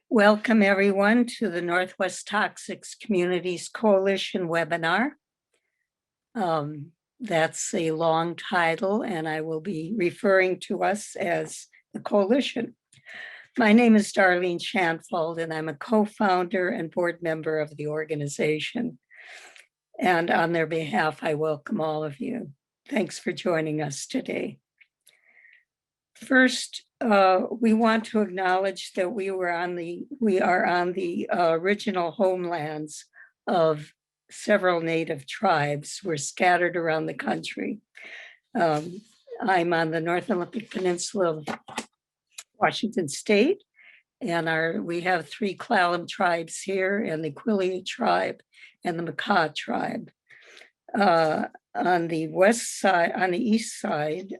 Welcome everyone to the Northwest Toxics Communities Coalition webinar. That's a long title and I will be referring to us as the coalition. My name is Darlene Shanfold and I'm a co-founder and board member of the organization. And on their behalf, I welcome all of you. Thanks for joining us today. First, we want to acknowledge that we are on the original homelands of several Native tribes. We're scattered around the country. I'm on the North Olympic Peninsula of Washington State, and we have three Clallam tribes here, and the Quilly tribe and the Makah tribe. On the west side, on the east side,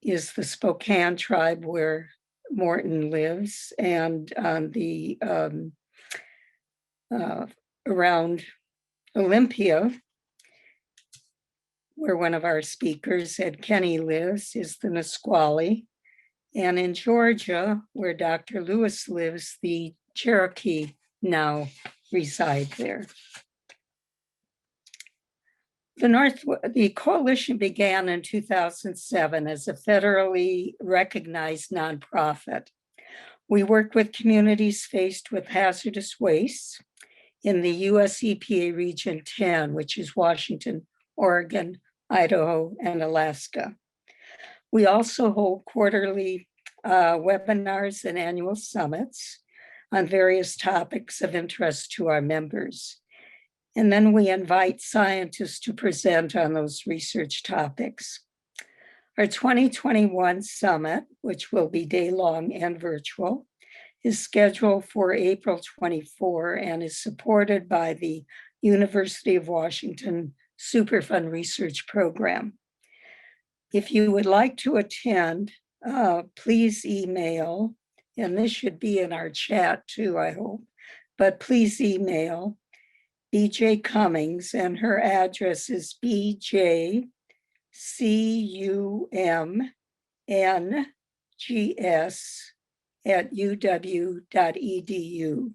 is the Spokane tribe where Morton lives, and on the around Olympia, where one of our speakers at Kenney lives, is the Nisqually, and in Georgia, where Dr. Lewis lives, the Cherokee now reside there. The coalition began in 2007 as a federally recognized nonprofit. We work with communities faced with hazardous waste in the US EPA Region 10, which is Washington, Oregon, Idaho, and Alaska. We also hold quarterly webinars and annual summits on various topics of interest to our members. And then we invite scientists to present on those research topics. Our 2021 summit, which will be day-long and virtual, is scheduled for April 24 and is supported by the University of Washington Superfund Research Program. If you would like to attend, please email, and this should be in our chat too, I hope, but please email BJ Cummings, and her address is bjcumngs@uw.edu.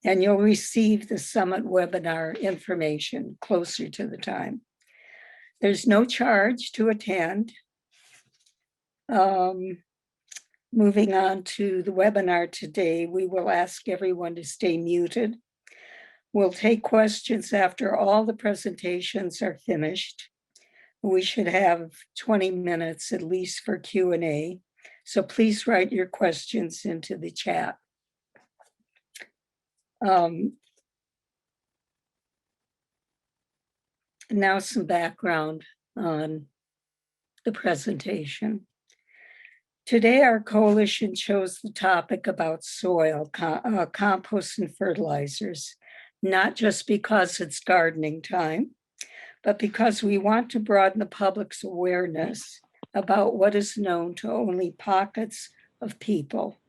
And you'll receive the summit webinar information closer to the time. There's no charge to attend. Moving on to the webinar today, we will ask everyone to stay muted. We'll take questions after all the presentations are finished. We should have 20 minutes at least for Q&A. So please write your questions into the chat. Now some background on the presentation. Today, our coalition chose the topic about soil, compost and fertilizers, not just because it's gardening time, but because we want to broaden the public's awareness about what is known to only pockets of people,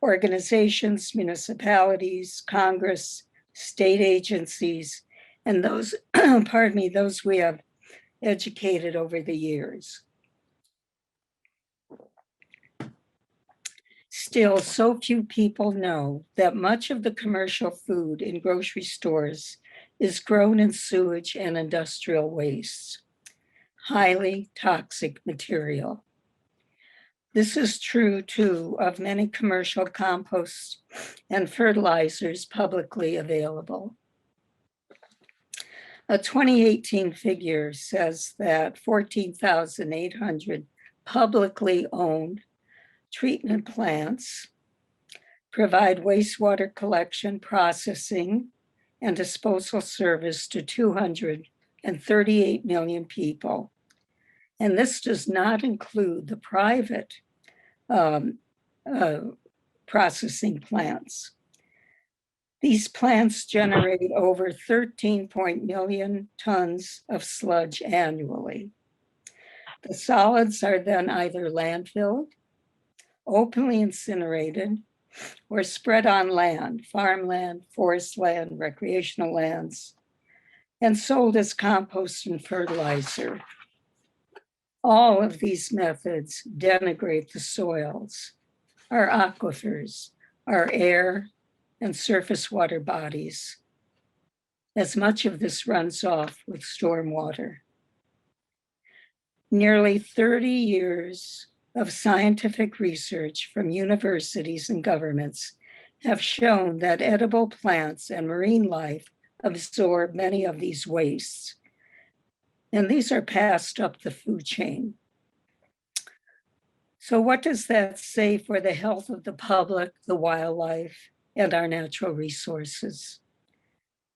organizations, municipalities, Congress, state agencies, and those, those we have educated over the years. Still, so few people know that much of the commercial food in grocery stores is grown in sewage and industrial wastes, highly toxic material. This is true, too, of many commercial composts and fertilizers publicly available. A 2018 figure says that 14,800 publicly owned treatment plants provide wastewater collection, processing, and disposal service to 238 million people. And this does not include the private processing plants. These plants generate over 13 million tons of sludge annually. The solids are then either landfilled, openly incinerated, or spread on land, farmland, forest land, recreational lands, and sold as compost and fertilizer. All of these methods denigrate the soils our aquifers, our air and surface water bodies, as much of this runs off with stormwater. Nearly 30 years of scientific research from universities and governments have shown that edible plants and marine life absorb many of these wastes, and these are passed up the food chain. So what does that say for the health of the public, the wildlife, and our natural resources?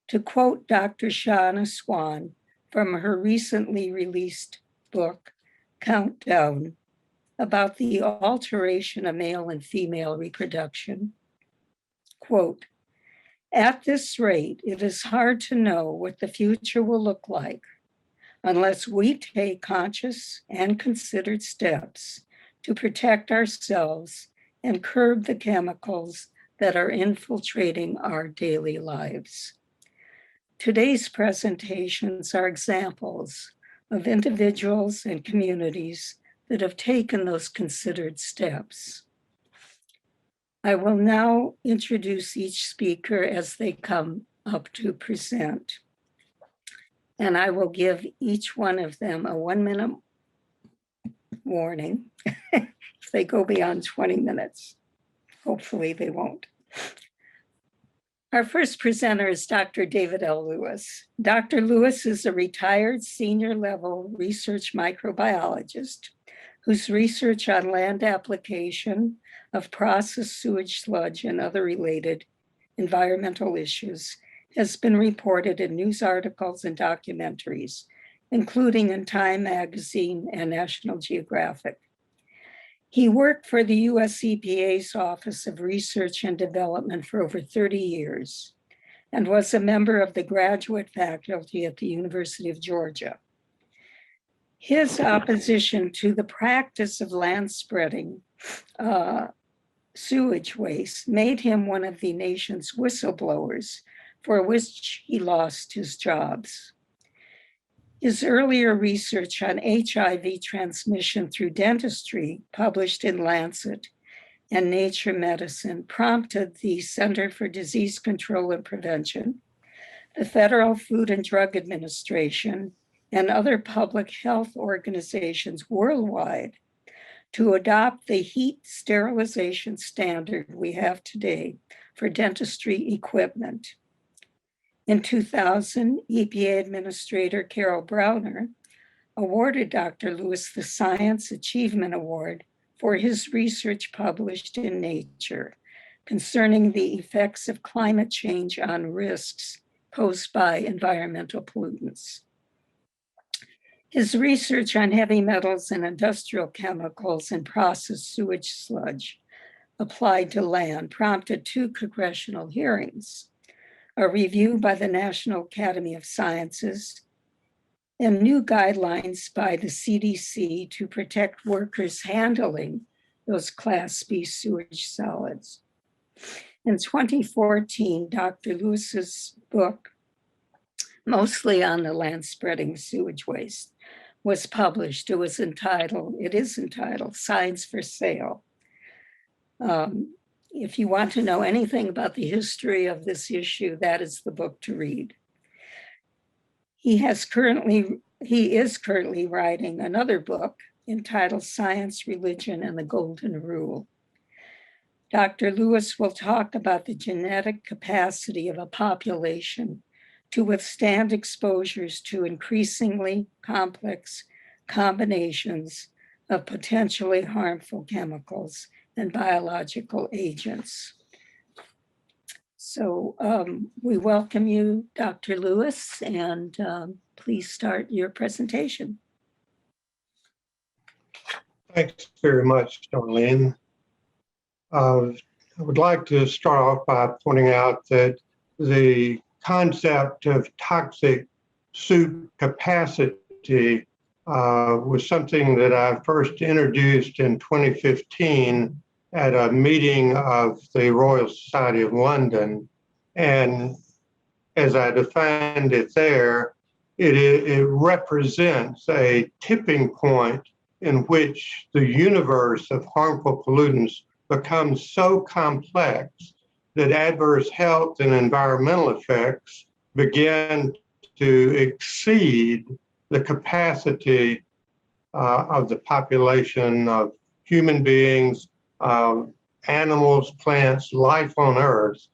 To quote Dr. Shauna Swan from her recently released book, Countdown, about the alteration of male and female reproduction, quote, "At this rate, it is hard to know what the future will look like unless we take conscious and considered steps to protect ourselves and curb the chemicals that are infiltrating our daily lives." Today's presentations are examples of individuals and communities that have taken those considered steps. I will now introduce each speaker as they come up to present. And I will give each one of them a 1-minute warning if they go beyond 20 minutes. Hopefully they won't. Our first presenter is Dr. David L. Lewis. Dr. Lewis is a retired senior level research microbiologist whose research on land application of processed sewage sludge and other related environmental issues has been reported in news articles and documentaries, including in Time Magazine and National Geographic. He worked for the US EPA's Office of Research and Development for over 30 years and was a member of the graduate faculty at the University of Georgia. His opposition to the practice of land spreading sewage waste made him one of the nation's whistleblowers, for which he lost his jobs. His earlier research on HIV transmission through dentistry, published in Lancet and Nature Medicine, prompted the Center for Disease Control and Prevention, the Federal Food and Drug Administration, and other public health organizations worldwide to adopt the heat sterilization standard we have today for dentistry equipment. In 2000, EPA Administrator Carol Browner awarded Dr. Lewis the Science Achievement Award for his research published in Nature concerning the effects of climate change on risks posed by environmental pollutants. His research on heavy metals and industrial chemicals in processed sewage sludge applied to land prompted 2 congressional hearings, a review by the National Academy of Sciences, and new guidelines by the CDC to protect workers handling those Class B sewage solids. In 2014, Dr. Lewis's book, mostly on the land spreading sewage waste, was published. It is entitled Science for Sale. If you want to know anything about the history of this issue, that is the book to read. He is currently writing another book entitled Science, Religion, and the Golden Rule. Dr. Lewis will talk about the genetic capacity of a population to withstand exposures to increasingly complex combinations of potentially harmful chemicals and biological agents. So we welcome you, Dr. Lewis, and please start your presentation. Thanks very much, Darlene. I would like to start off by pointing out that the concept of toxic soup capacity was something that I first introduced in 2015 at a meeting of the Royal Society of London. And as I defined it there, it represents a tipping point in which the universe of harmful pollutants becomes so complex that adverse health and environmental effects begin to exceed the capacity of the population of human beings, animals, plants, life on Earth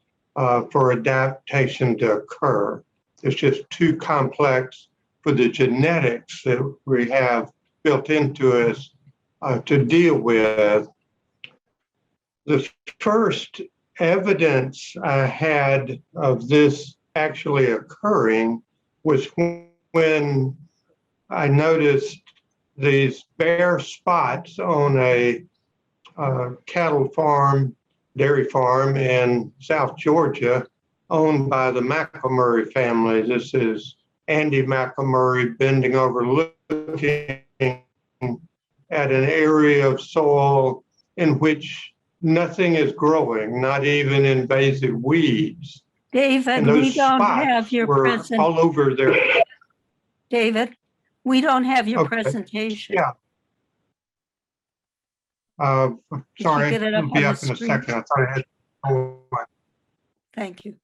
for adaptation to occur. It's just too complex for the genetics that we have built into us to deal with. The first evidence I had of this actually occurring was when I noticed these bare spots on a cattle farm, dairy farm in South Georgia, owned by the McElmurray family. This is Andy McElmurray bending over looking at an area of soil in which nothing is growing, not even invasive weeds. David, And those we don't spots have your were all over there. David, we don't have your Okay. presentation. Yeah. Sorry, get it up it'll be on the up in a screen? second. I thought I had. Oh, Thank you.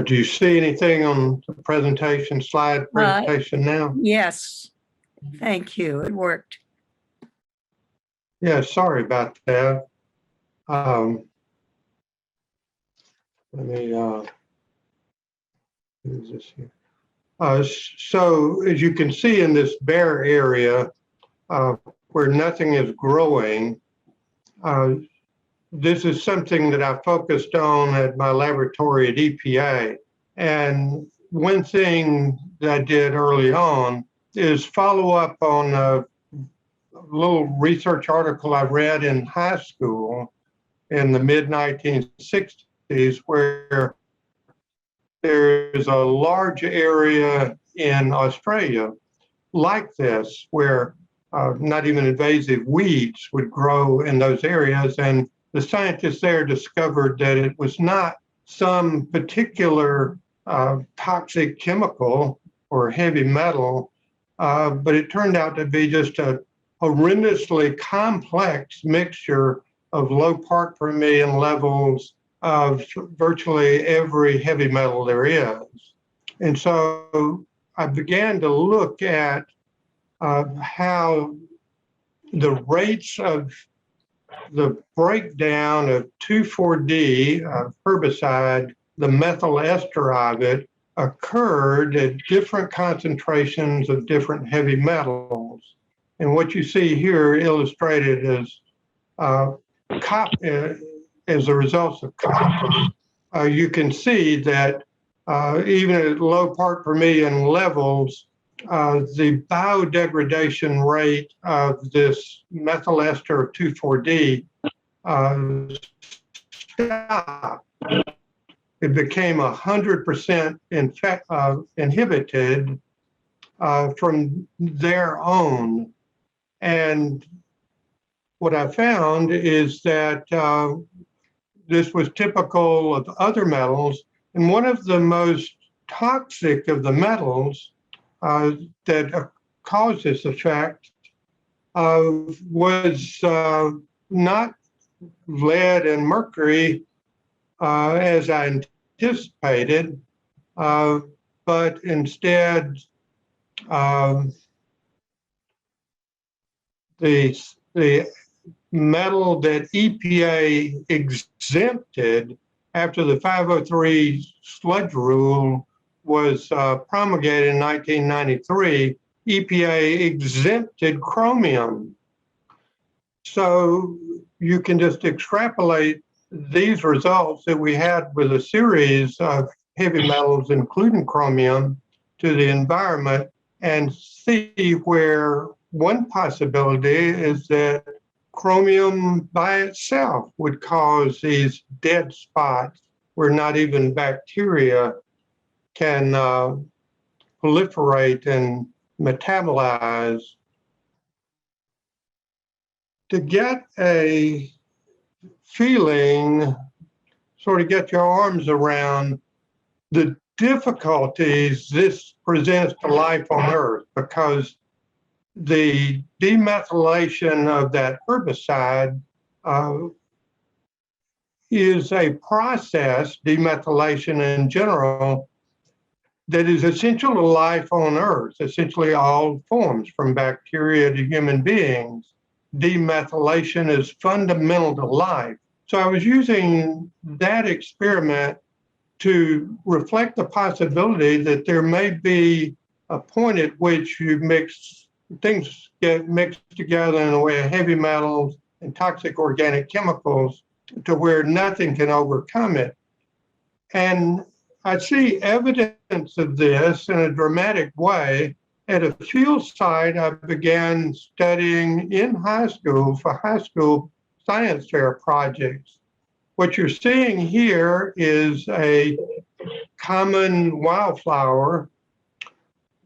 do you see anything on the presentation slide presentation now? Yes, thank you. It worked. Yeah, sorry about that. Let me use this here. So as you can see in this bare area where nothing is growing, this is something that I focused on at my laboratory at EPA. And one thing that I did early on is follow up on a little research article I read in high school in the mid-1960s, where there is a large area in Australia like this, where not even invasive weeds would grow in those areas. And the scientists there discovered that it was not some particular toxic chemical or heavy metal, but it turned out to be just a horrendously complex mixture of low part per million levels of virtually every heavy metal there is. And so I began to look at how the rates of the breakdown of 2,4-D herbicide, the methyl ester of it, occurred at different concentrations of different heavy metals. And what you see here illustrated is as a result of copper, you can see that even at low part per million levels, the biodegradation rate of this methyl ester of 2,4-D stopped. It became 100% inhibited from there on. And what I found is that this was typical of other metals. And one of the most toxic of the metals that caused this effect was not lead and mercury as I anticipated, but instead the metal that EPA exempted after the 503 sludge rule was promulgated in 1993, EPA exempted chromium. So you can just extrapolate these results that we had with a series of heavy metals, including chromium, to the environment and see where one possibility is that chromium by itself would cause these dead spots where not even bacteria can proliferate and metabolize. To get a feeling, sort of get your arms around the difficulties this presents to life on Earth, because the demethylation of that herbicide is a process, demethylation in general, that is essential to life on Earth, essentially all forms, from bacteria to human beings. Demethylation is fundamental to life. So I was using that experiment to reflect the possibility that there may be a point at which things get mixed together in a way of heavy metals and toxic organic chemicals to where nothing can overcome it. And I see evidence of this in a dramatic way. At a field site, I began studying in high school for high school science fair projects. What you're seeing here is a common wildflower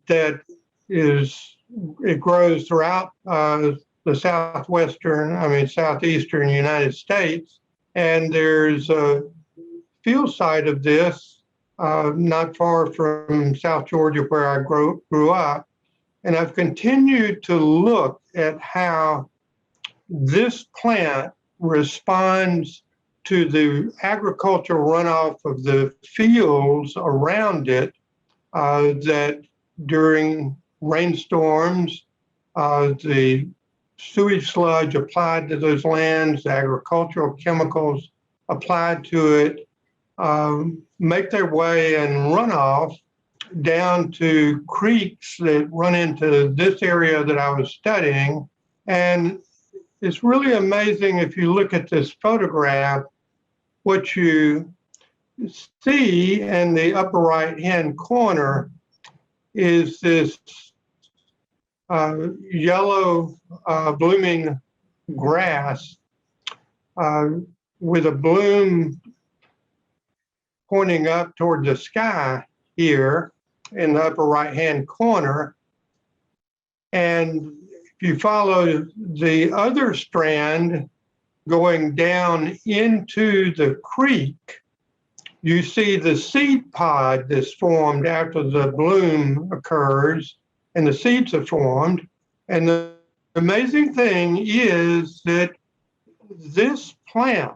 that it grows throughout the southeastern United States. And there's a field site of this not far from South Georgia where I grew up. And I've continued to look at how this plant responds to the agricultural runoff of the fields around it, that during rainstorms, the sewage sludge applied to those lands, the agricultural chemicals applied to it, make their way and run off down to creeks that run into this area that I was studying. And it's really amazing if you look at this photograph, what you see in the upper right-hand corner is this yellow blooming grass with a bloom pointing up toward the sky here in the upper right-hand corner. And if you follow the other strand going down into the creek, you see the seed pod that's formed after the bloom occurs and the seeds are formed. And the amazing thing is that this plant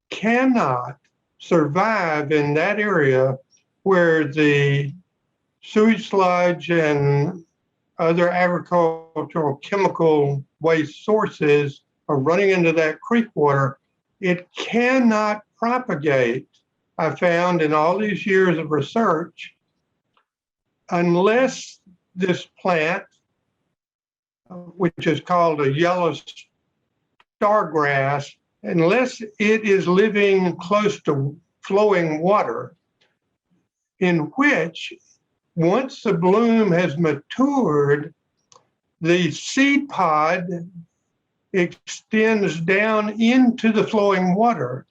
cannot survive in that area where the sewage sludge and other agricultural chemical waste sources are running into that creek water. It cannot propagate, I found in all these years of research, unless this plant, which is called a yellow stargrass, unless it is living close to flowing water, in which once the bloom has matured, the seed pod extends down into the flowing water.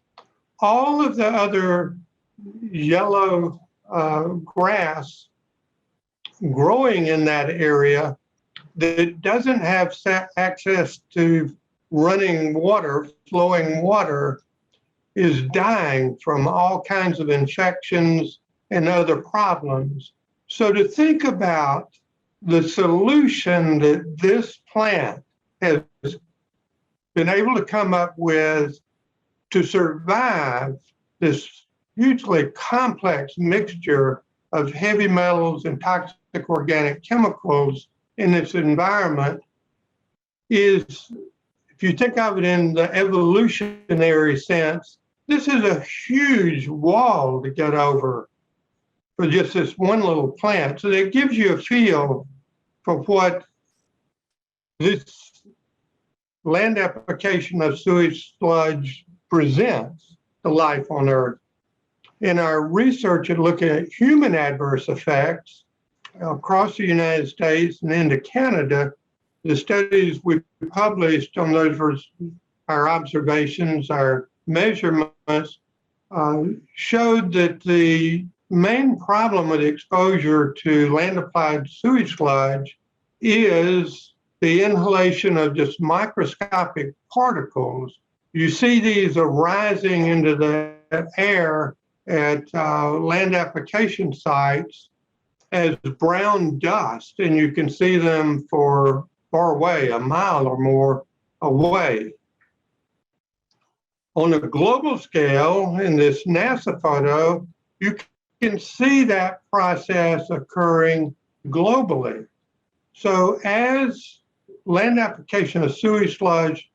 All of the other yellow grass growing in that area that doesn't have access to running water, flowing water, is dying from all kinds of infections and other problems. So to think about the solution that this plant has been able to come up with to survive this hugely complex mixture of heavy metals and toxic organic chemicals in its environment is, if you think of it in the evolutionary sense, this is a huge wall to get over for just this one little plant. So that gives you a feel for what this land application of sewage sludge presents to life on Earth. In our research at looking at human adverse effects across the United States and into Canada, the studies we published on those were our observations, our measurements, showed that the main problem with exposure to land-applied sewage sludge is the inhalation of just microscopic particles. You see these arising into the air at land application sites as brown dust, and you can see them for far away, a mile or more away. On a global scale, in this NASA photo, you can see that process occurring globally. So as land application of sewage sludge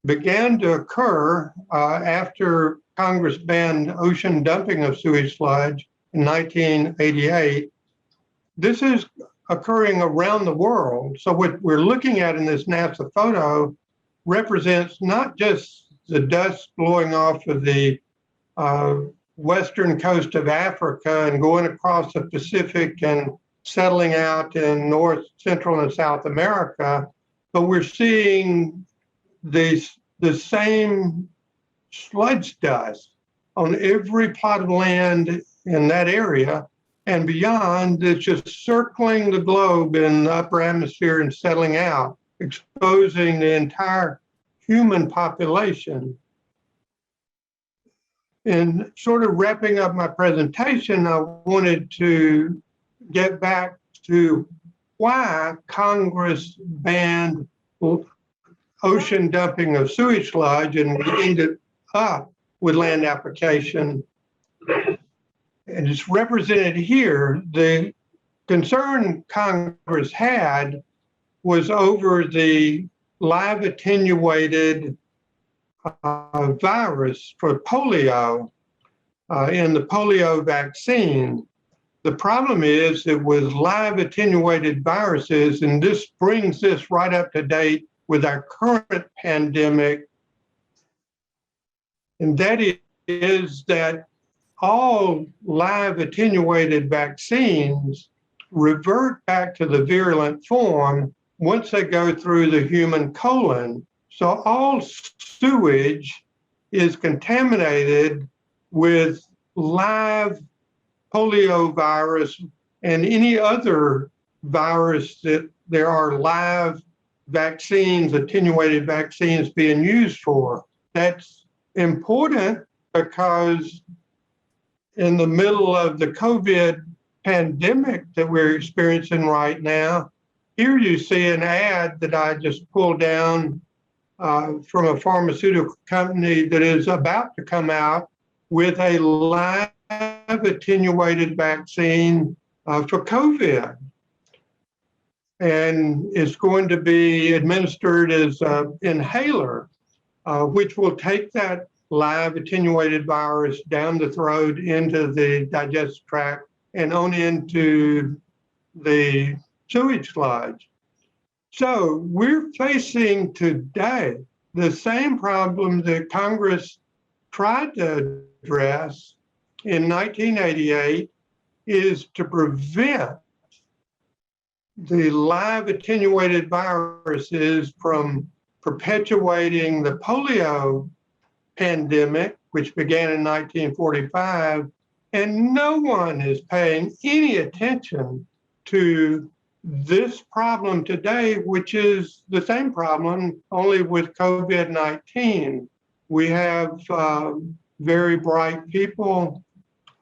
began to occur after Congress banned ocean dumping of sewage sludge in 1988, this is occurring around the world. So what we're looking at in this NASA photo represents not just the dust blowing off of the western coast of Africa and going across the Pacific and settling out in North, Central, and South America, but we're seeing the same sludge dust on every plot of land in that area and beyond. It's just circling the globe in the upper atmosphere and settling out, exposing the entire human population. In sort of wrapping up my presentation, I wanted to get back to why Congress banned ocean dumping of sewage sludge, and we ended up with land application. And it's represented here. The concern Congress had was over the live attenuated virus for polio in the polio vaccine. The problem is that with live attenuated viruses, and this brings this right up to date with our current pandemic, and that is that all live attenuated vaccines revert back to the virulent form once they go through the human colon. So all sewage is contaminated with live poliovirus and any other virus that there are live vaccines, attenuated vaccines being used for. That's important because in the middle of the COVID pandemic that we're experiencing right now, here you see an ad that I just pulled down from a pharmaceutical company that is about to come out with a live attenuated vaccine for COVID. And it's going to be administered as an inhaler, which will take that live attenuated virus down the throat into the digestive tract and on into the sewage sludge. So we're facing today the same problem that Congress tried to address in 1988, is to prevent the live attenuated viruses from perpetuating the polio pandemic, which began in 1945, and no one is paying any attention to this problem today, which is the same problem, only with COVID-19. We have very bright people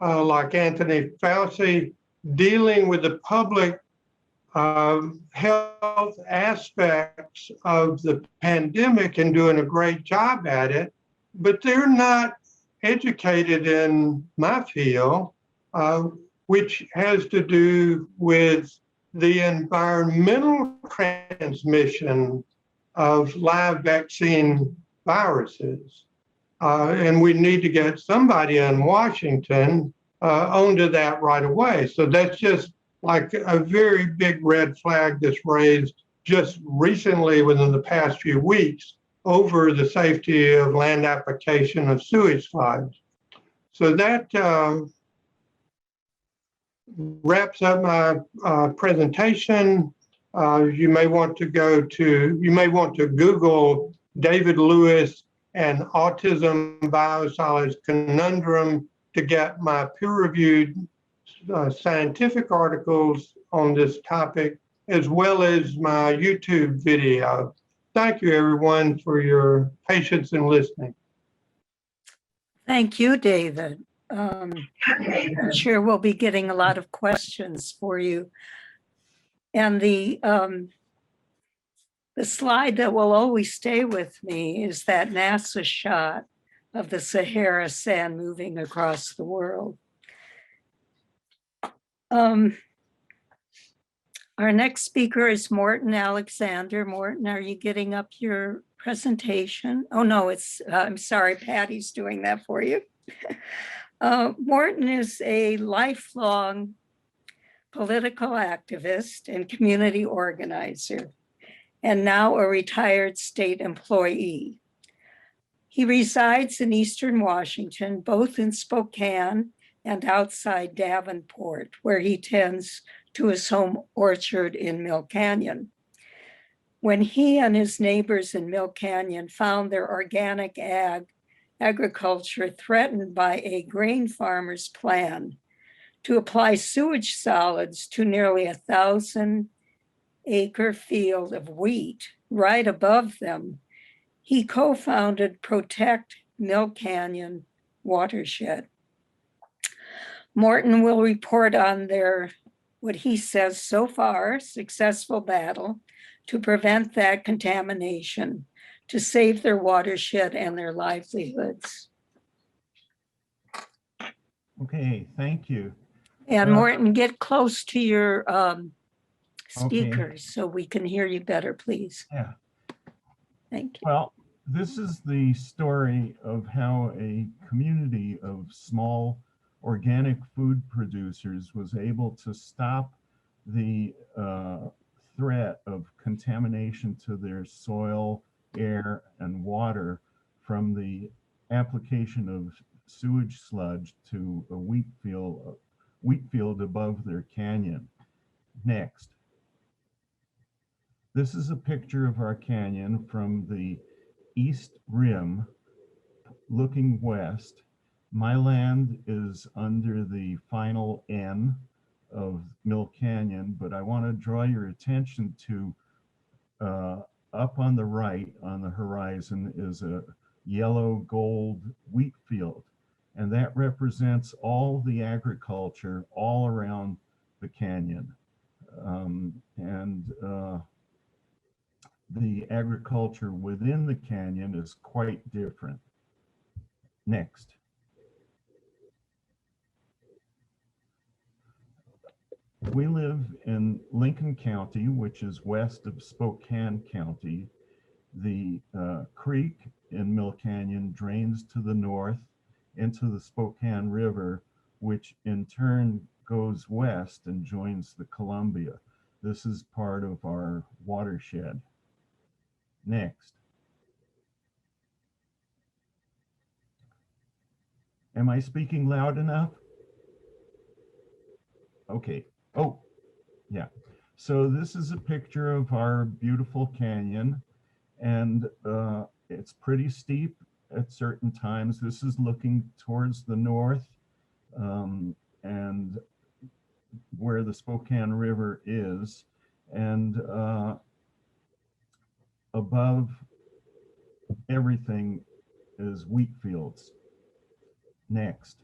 like Anthony Fauci dealing with the public health aspects of the pandemic and doing a great job at it, but they're not educated in my field, which has to do with the environmental transmission of live vaccine viruses. And we need to get somebody in Washington onto that right away. So that's just like a very big red flag that's raised just recently within the past few weeks over the safety of land application of sewage slides. So that wraps up my presentation. You may want to Google David Lewis and autism biosolids conundrum to get my peer-reviewed scientific articles on this topic, as well as my YouTube video. Thank you, everyone, for your patience in listening. Thank you, David. I'm sure we'll be getting a lot of questions for you. And the slide that will always stay with me is that NASA shot of the Sahara sand moving across the world. Our next speaker is Morten Alexander. Morten, are you getting up your presentation? Oh, no, I'm sorry, Patty's doing that for you. Morten is a lifelong political activist and community organizer, and now a retired state employee. He resides in Eastern Washington, both in Spokane and outside Davenport, where he tends to his home orchard in Mill Canyon. When he and his neighbors in Mill Canyon found their organic agriculture threatened by a grain farmer's plan to apply sewage solids to nearly 1,000-acre field of wheat right above them, he co-founded Protect Mill Canyon Watershed. Morten will report on their, what he says so far, successful battle to prevent that contamination, to save their watershed and their livelihoods. Okay, thank you. And Morten, get close to your speakers so we can hear you better, please. Yeah. Thank you. Well, this is the story of how a community of small organic food producers was able to stop the threat of contamination to their soil, air, and water from the application of sewage sludge to a wheat field above their canyon. Next. This is a picture of our canyon from the east rim looking west. My land is under the final N of Mill Canyon, but I want to draw your attention to up on the right on the horizon is a yellow gold wheat field. And that represents all the agriculture all around the canyon. The agriculture within the canyon is quite different. Next. We live in Lincoln County, which is west of Spokane County. The creek in Mill Canyon drains to the north into the Spokane River, which in turn goes west and joins the Columbia. This is part of our watershed. Next. Am I speaking loud enough? Okay. Oh, yeah. So this is a picture of our beautiful canyon, and it's pretty steep at certain times. This is looking towards the north and where the Spokane River is, and above everything is wheat fields. Next.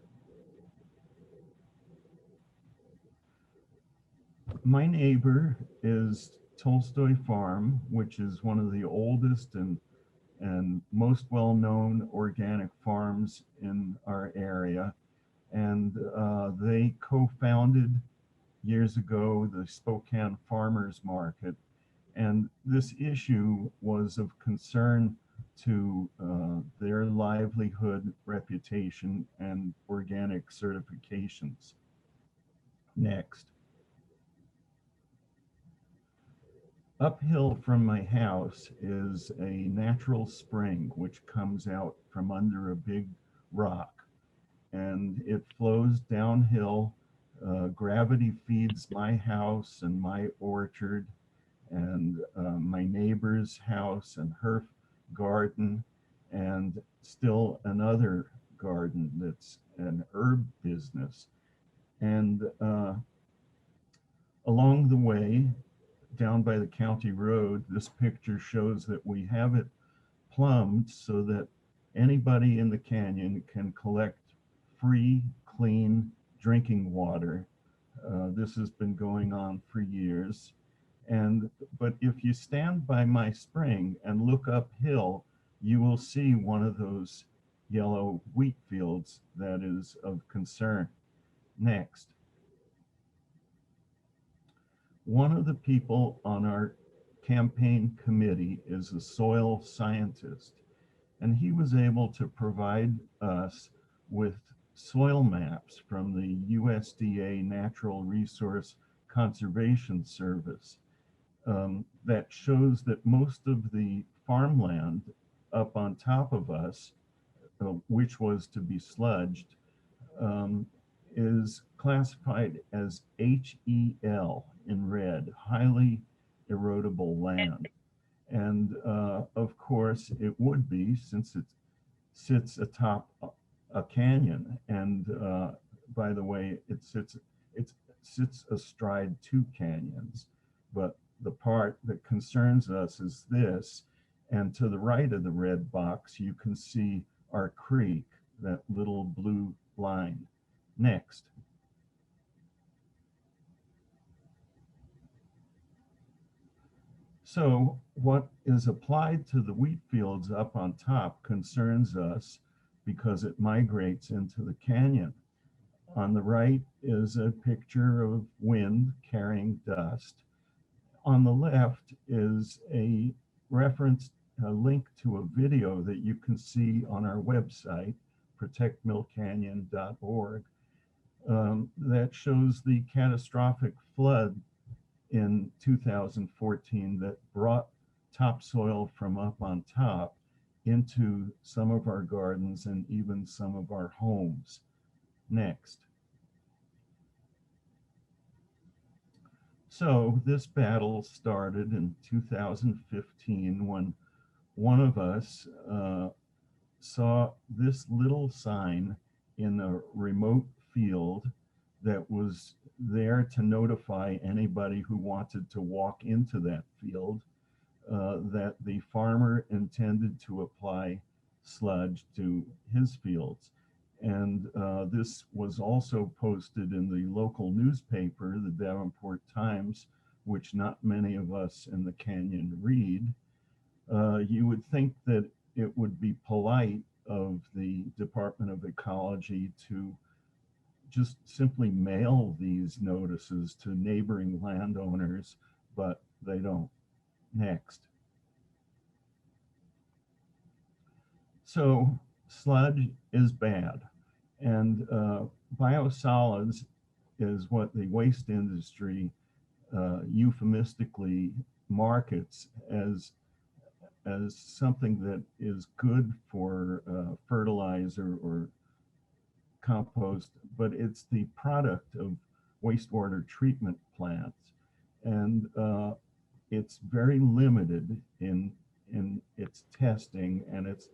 My neighbor is Tolstoy Farm, which is one of the oldest and most well-known organic farms in our area. And they co-founded years ago the Spokane Farmers Market. And this issue was of concern to their livelihood, reputation, and organic certifications. Next. Uphill from my house is a natural spring which comes out from under a big rock, and it flows downhill. Gravity feeds my house and my orchard and my neighbor's house and her garden, and still another garden that's an herb business. And along the way, down by the county road, this picture shows that we have it plumbed so that anybody in the canyon can collect free, clean drinking water. This has been going on for years. But if you stand by my spring and look uphill, you will see one of those yellow wheat fields that is of concern. Next. One of the people on our campaign committee is a soil scientist, and he was able to provide us with soil maps from the USDA Natural Resource Conservation Service that shows that most of the farmland up on top of us, which was to be sludged, is classified as HEL in red, highly erodible land. And of course it would be, since it sits atop a canyon. And by the way, it sits astride two canyons. But the part that concerns us is this. And to the right of the red box, you can see our creek, that little blue line. Next. So what is applied to the wheat fields up on top concerns us because it migrates into the canyon. On the right is a picture of wind carrying dust. On the left is a reference, a link to a video that you can see on our website, protectmillcanyon.org, that shows the catastrophic flood in 2014 that brought topsoil from up on top into some of our gardens and even some of our homes. Next. So this battle started in 2015 when one of us saw this little sign in a remote field that was there to notify anybody who wanted to walk into that field that the farmer intended to apply sludge to his fields. And this was also posted in the local newspaper, the Davenport Times, which not many of us in the canyon read. You would think that it would be polite of the Department of Ecology to just simply mail these notices to neighboring landowners, but they don't. Next. So sludge is bad, and biosolids is what the waste industry euphemistically markets as something that is good for fertilizer or compost, but it's the product of wastewater treatment plants, and it's very limited in its testing, and it's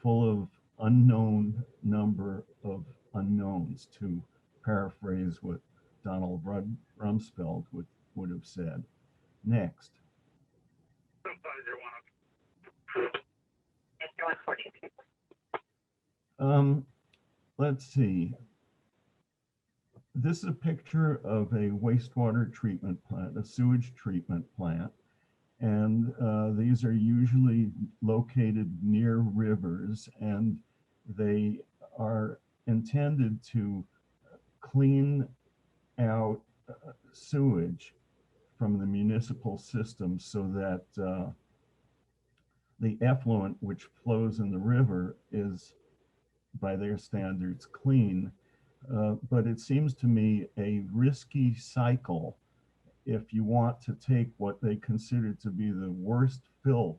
full of unknown number of unknowns, to paraphrase what Donald Rumsfeld would have said. Next. Let's see. This is a picture of a wastewater treatment plant, a sewage treatment plant. And these are usually located near rivers, and they are intended to clean out sewage from the municipal system so that the effluent which flows in the river is, by their standards, clean. But it seems to me a risky cycle if you want to take what they consider to be the worst filth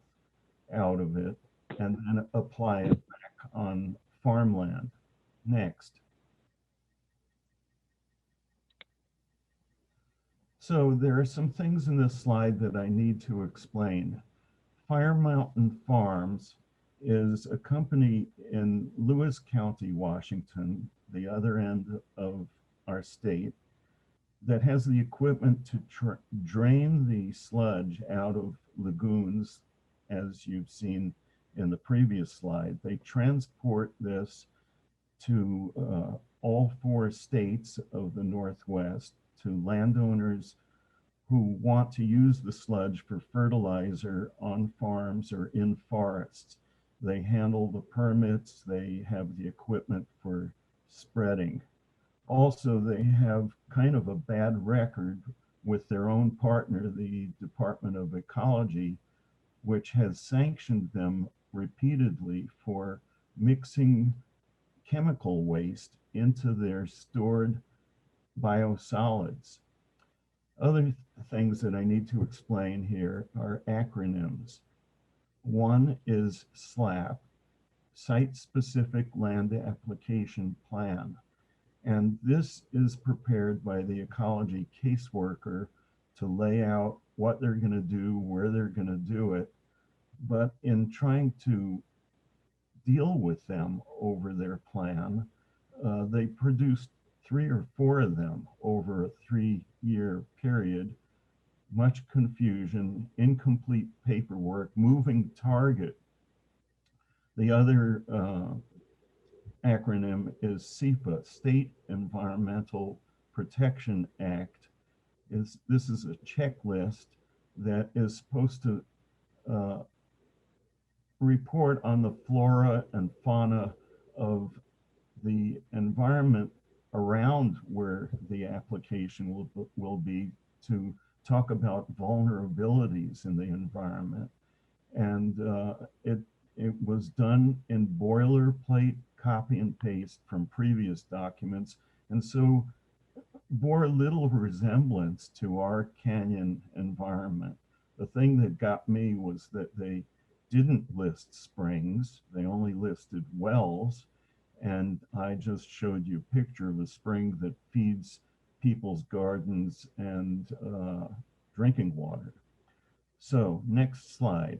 out of it and then apply it back on farmland. Next. So there are some things in this slide that I need to explain. Fire Mountain Farms is a company in Lewis County, Washington, the other end of our state, that has the equipment to drain the sludge out of lagoons, as you've seen in the previous slide. They transport this to all 4 states of the Northwest, to landowners who want to use the sludge for fertilizer on farms or in forests. They handle the permits, they have the equipment for spreading. Also, they have kind of a bad record with their own partner, the Department of Ecology, which has sanctioned them repeatedly for mixing chemical waste into their stored biosolids. Other things that I need to explain here are acronyms. One is SLAP, Site-Specific Land Application Plan. And this is prepared by the ecology caseworker to lay out what they're going to do, where they're going to do it. But in trying to deal with them over their plan, they produced 3 or 4 of them over a 3-year period. Much confusion, incomplete paperwork, moving target. The other acronym is SEPA, State Environmental Protection Act. This is a checklist that is supposed to report on the flora and fauna of the environment around where the application will be, to talk about vulnerabilities in the environment. And it was done in boilerplate copy and paste from previous documents, and so bore little resemblance to our canyon environment. The thing that got me was that they didn't list springs, they only listed wells, and I just showed you a picture of a spring that feeds people's gardens and drinking water. So next slide.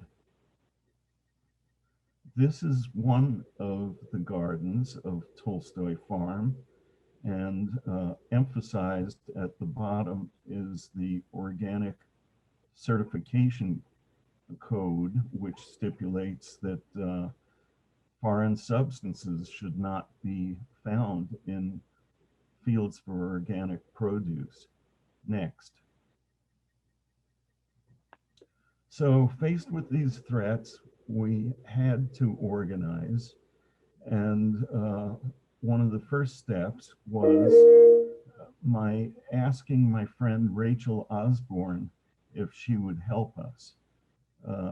This is one of the gardens of Tolstoy Farm, and emphasized at the bottom is the organic certification code, which stipulates that foreign substances should not be found in fields for organic produce. Next. So faced with these threats, we had to organize, and one of the first steps was asking my friend Rachel Osborne if she would help us.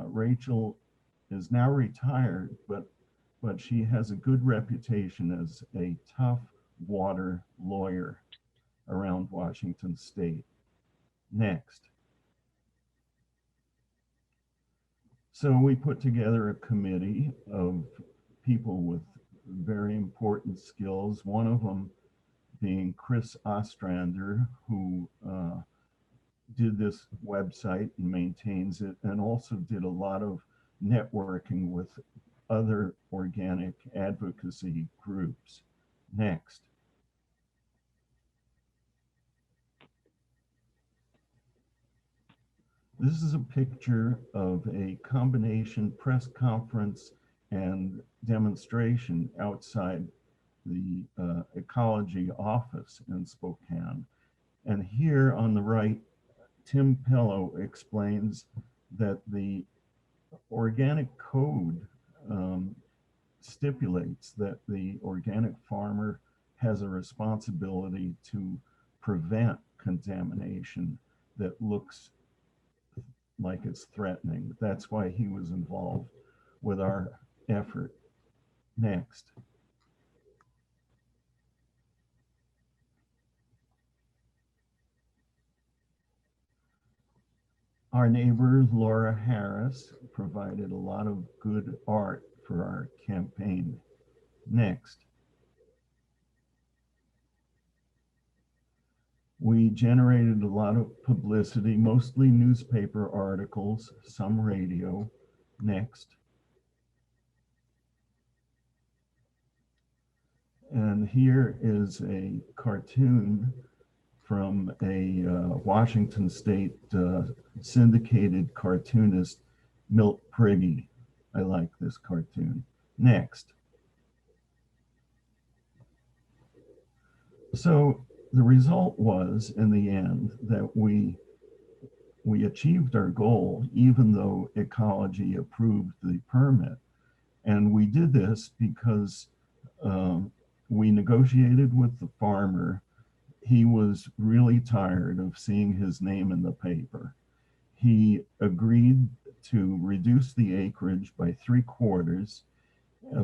Rachel is now retired, but she has a good reputation as a tough water lawyer around Washington State. Next. So we put together a committee of people with very important skills, one of them being Chris Ostrander, who did this website and maintains it, and also did a lot of networking with other organic advocacy groups. Next. This is a picture of a combination press conference and demonstration outside the ecology office in Spokane. And here on the right, Tim Pello explains that the organic code stipulates that the organic farmer has a responsibility to prevent contamination that looks like it's threatening. That's why he was involved with our effort. Next. Our neighbor Laura Harris provided a lot of good art for our campaign. Next. We generated a lot of publicity, mostly newspaper articles, some radio. Next. And here is a cartoon from a Washington State syndicated cartoonist, Milt Prigge. I like this cartoon. Next. So the result was, in the end, that we achieved our goal, even though ecology approved the permit. And we did this because we negotiated with the farmer. He was really tired of seeing his name in the paper. He agreed to reduce the acreage by 3/4,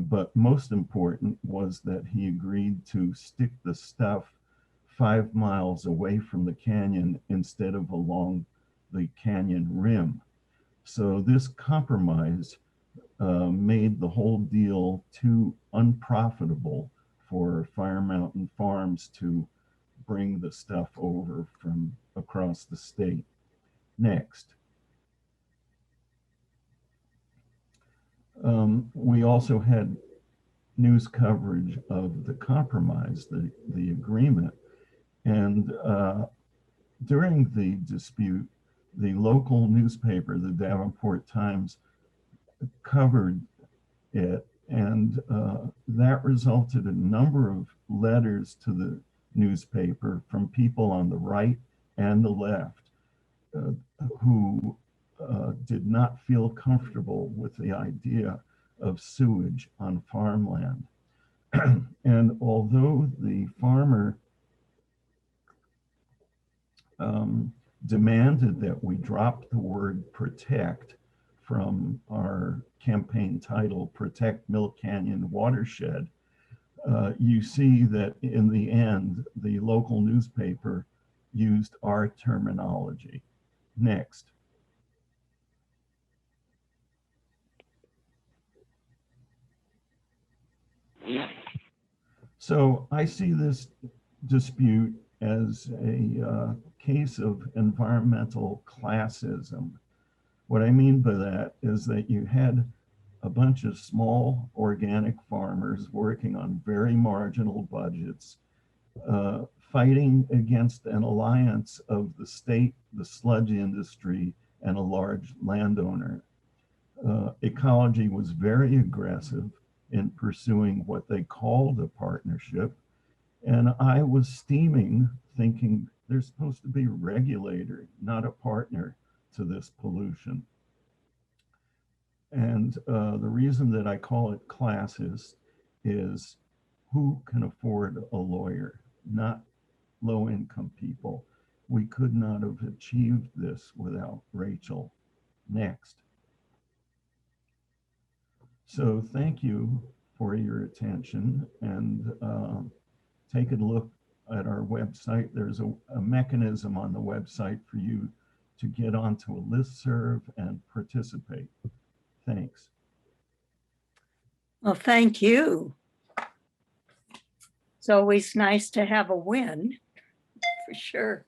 but most important was that he agreed to stick the stuff 5 miles away from the canyon instead of along the canyon rim. So this compromise made the whole deal too unprofitable for Fire Mountain Farms to bring the stuff over from across the state. Next. We also had news coverage of the compromise, the agreement. And during the dispute, the local newspaper, the Davenport Times, covered it, and that resulted in a number of letters to the newspaper from people on the right and the left who did not feel comfortable with the idea of sewage on farmland. And although the farmer demanded that we drop the word protect from our campaign title, Protect Mill Canyon Watershed, you see that in the end, the local newspaper used our terminology. Next. So I see this dispute as a case of environmental classism. What I mean by that is that you had a bunch of small organic farmers working on very marginal budgets, fighting against an alliance of the state, the sludge industry, and a large landowner. Ecology was very aggressive in pursuing what they called a partnership. And I was steaming, thinking they're supposed to be a regulator, not a partner to this pollution. And the reason that I call it classist is who can afford a lawyer, not low-income people. We could not have achieved this without Rachel. Next. So thank you for your attention, and take a look at our website. There's a mechanism on the website for you to get onto a listserv and participate. Thanks. Well, thank you. It's always nice to have a win, for sure.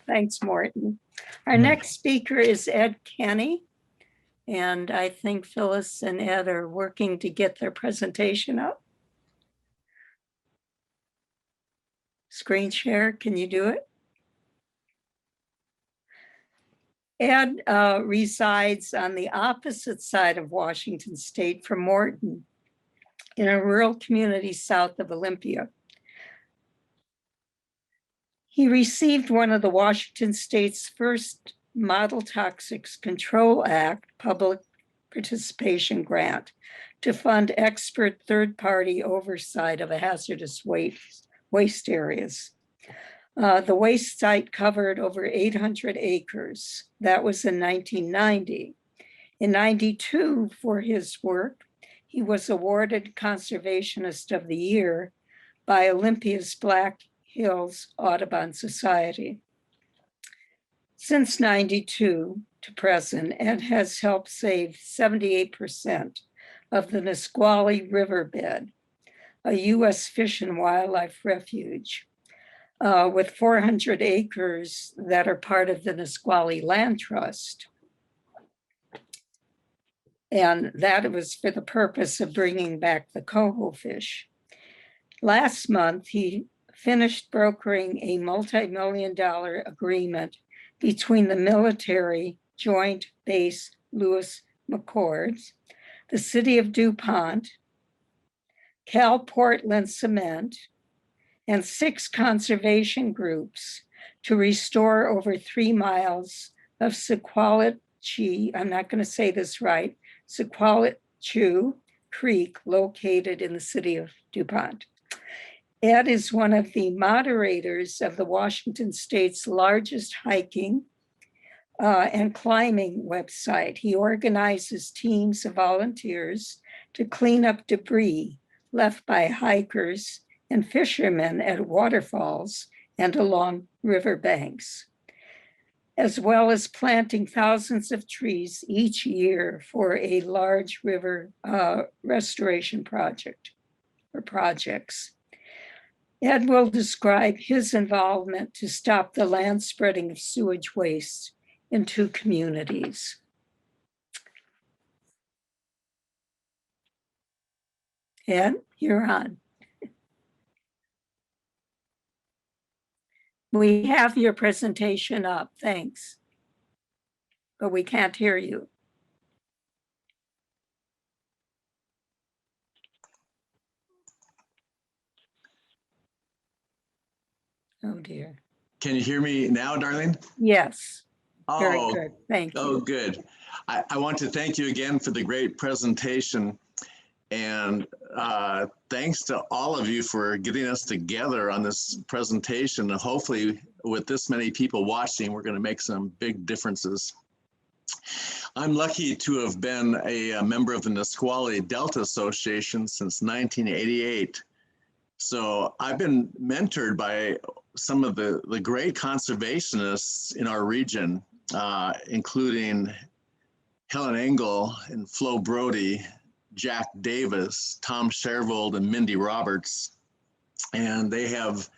Thanks, Morton. Our next speaker is Ed Kenney, and I think Phyllis and Ed are working to get their presentation up. Screen share, can you do it? Ed resides on the opposite side of Washington State from Morton, in a rural community south of Olympia. He received one of the Washington State's first Model Toxics Control Act public participation grant to fund expert third-party oversight of a hazardous waste areas. The waste site covered over 800 acres. That was in 1990. In 92, for his work, he was awarded Conservationist of the Year by Olympia's Black Hills Audubon Society. Since 92, to present, Ed has helped save 78% of the Nisqually riverbed, a U.S. fish and wildlife refuge, with 400 acres that are part of the Nisqually Land Trust. And that was for the purpose of bringing back the coho fish. Last month, he finished brokering a multi-million-dollar agreement between the military Joint Base Lewis McChords, the city of DuPont, Cal Portland Cement, and 6 conservation groups to restore over 3 miles of Sequalitchie, I'm not going to say this right, Sequalitchie Creek, located in the city of DuPont. Ed is one of the moderators of the Washington State's largest hiking and climbing website. He organizes teams of volunteers to clean up debris left by hikers and fishermen at waterfalls and along riverbanks, as well as planting thousands of trees each year for a large river restoration project or projects. Ed will describe his involvement to stop the land spreading of sewage waste into communities. Ed, you're on. We have your presentation up, thanks. But we can't hear you. Oh dear. Can you hear me now, Darlene? Yes. Very Oh, good. Thank you. oh, good. I want to thank you again for the great presentation. And thanks to all of you for getting us together on this presentation. And hopefully with this many people watching, we're going to make some big differences. I'm lucky to have been a member of the Nisqually Delta Association since 1988. So I've been mentored by some of the great conservationists in our region, including Helen Engel and Flo Brody, Jack Davis, Tom Shervold, and Mindy Roberts. And they have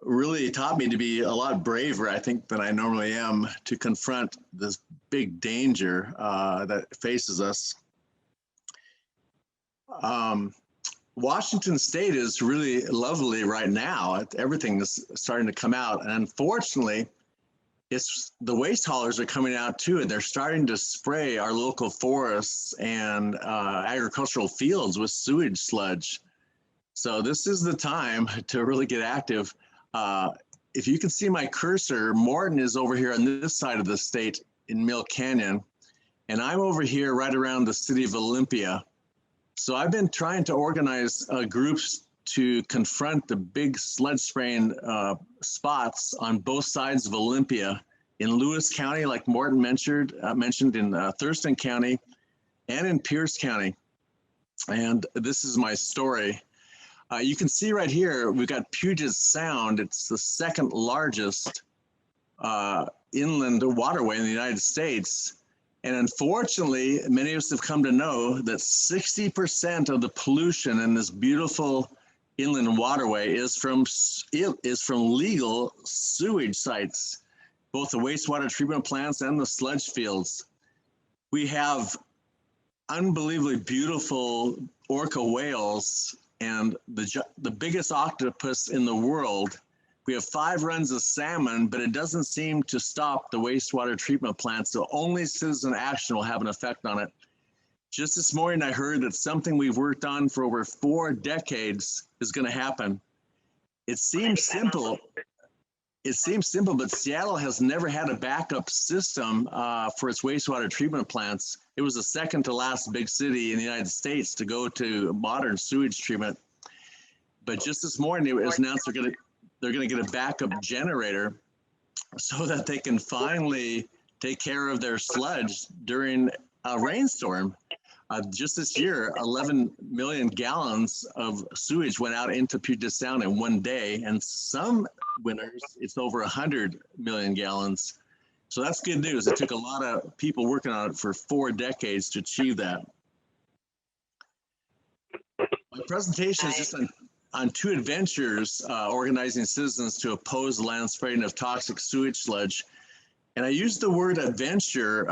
really taught me to be a lot braver, I think, than I normally am to confront this big danger that faces us. Washington State is really lovely right now. Everything is starting to come out. And unfortunately, it's the waste haulers are coming out too, and they're starting to spray our local forests and agricultural fields with sewage sludge. So this is the time to really get active. If you can see my cursor, Morton is over here on this side of the state in Mill Canyon, and I'm over here right around the city of Olympia. So I've been trying to organize groups to confront the big sludge spraying spots on both sides of Olympia, in Lewis County, like Morten mentioned in Thurston County, and in Pierce County. And this is my story. You can see right here, we've got Puget Sound. It's the second largest inland waterway in the United States. And unfortunately, many of us have come to know that 60% of the pollution in this beautiful inland waterway is from legal sewage sites, both the wastewater treatment plants and the sludge fields. We have unbelievably beautiful orca whales and the biggest octopus in the world. We have 5 runs of salmon, but it doesn't seem to stop the wastewater treatment plants. So only citizen action will have an effect on it. Just this morning, I heard that something we've worked on for over 4 decades is going to happen. It seems simple. But Seattle has never had a backup system for its wastewater treatment plants. It was the second to last big city in the United States to go to modern sewage treatment. But just this morning, it was announced they're going to get a backup generator so that they can finally take care of their sludge during a rainstorm. Just this year, 11 million gallons of sewage went out into Puget Sound in one day, and some winters, it's over 100 million gallons. So that's good news. It took a lot of people working on it for 4 decades to achieve that. My presentation is just on 2 adventures organizing citizens to oppose the land spreading of toxic sewage sludge. And I use the word adventure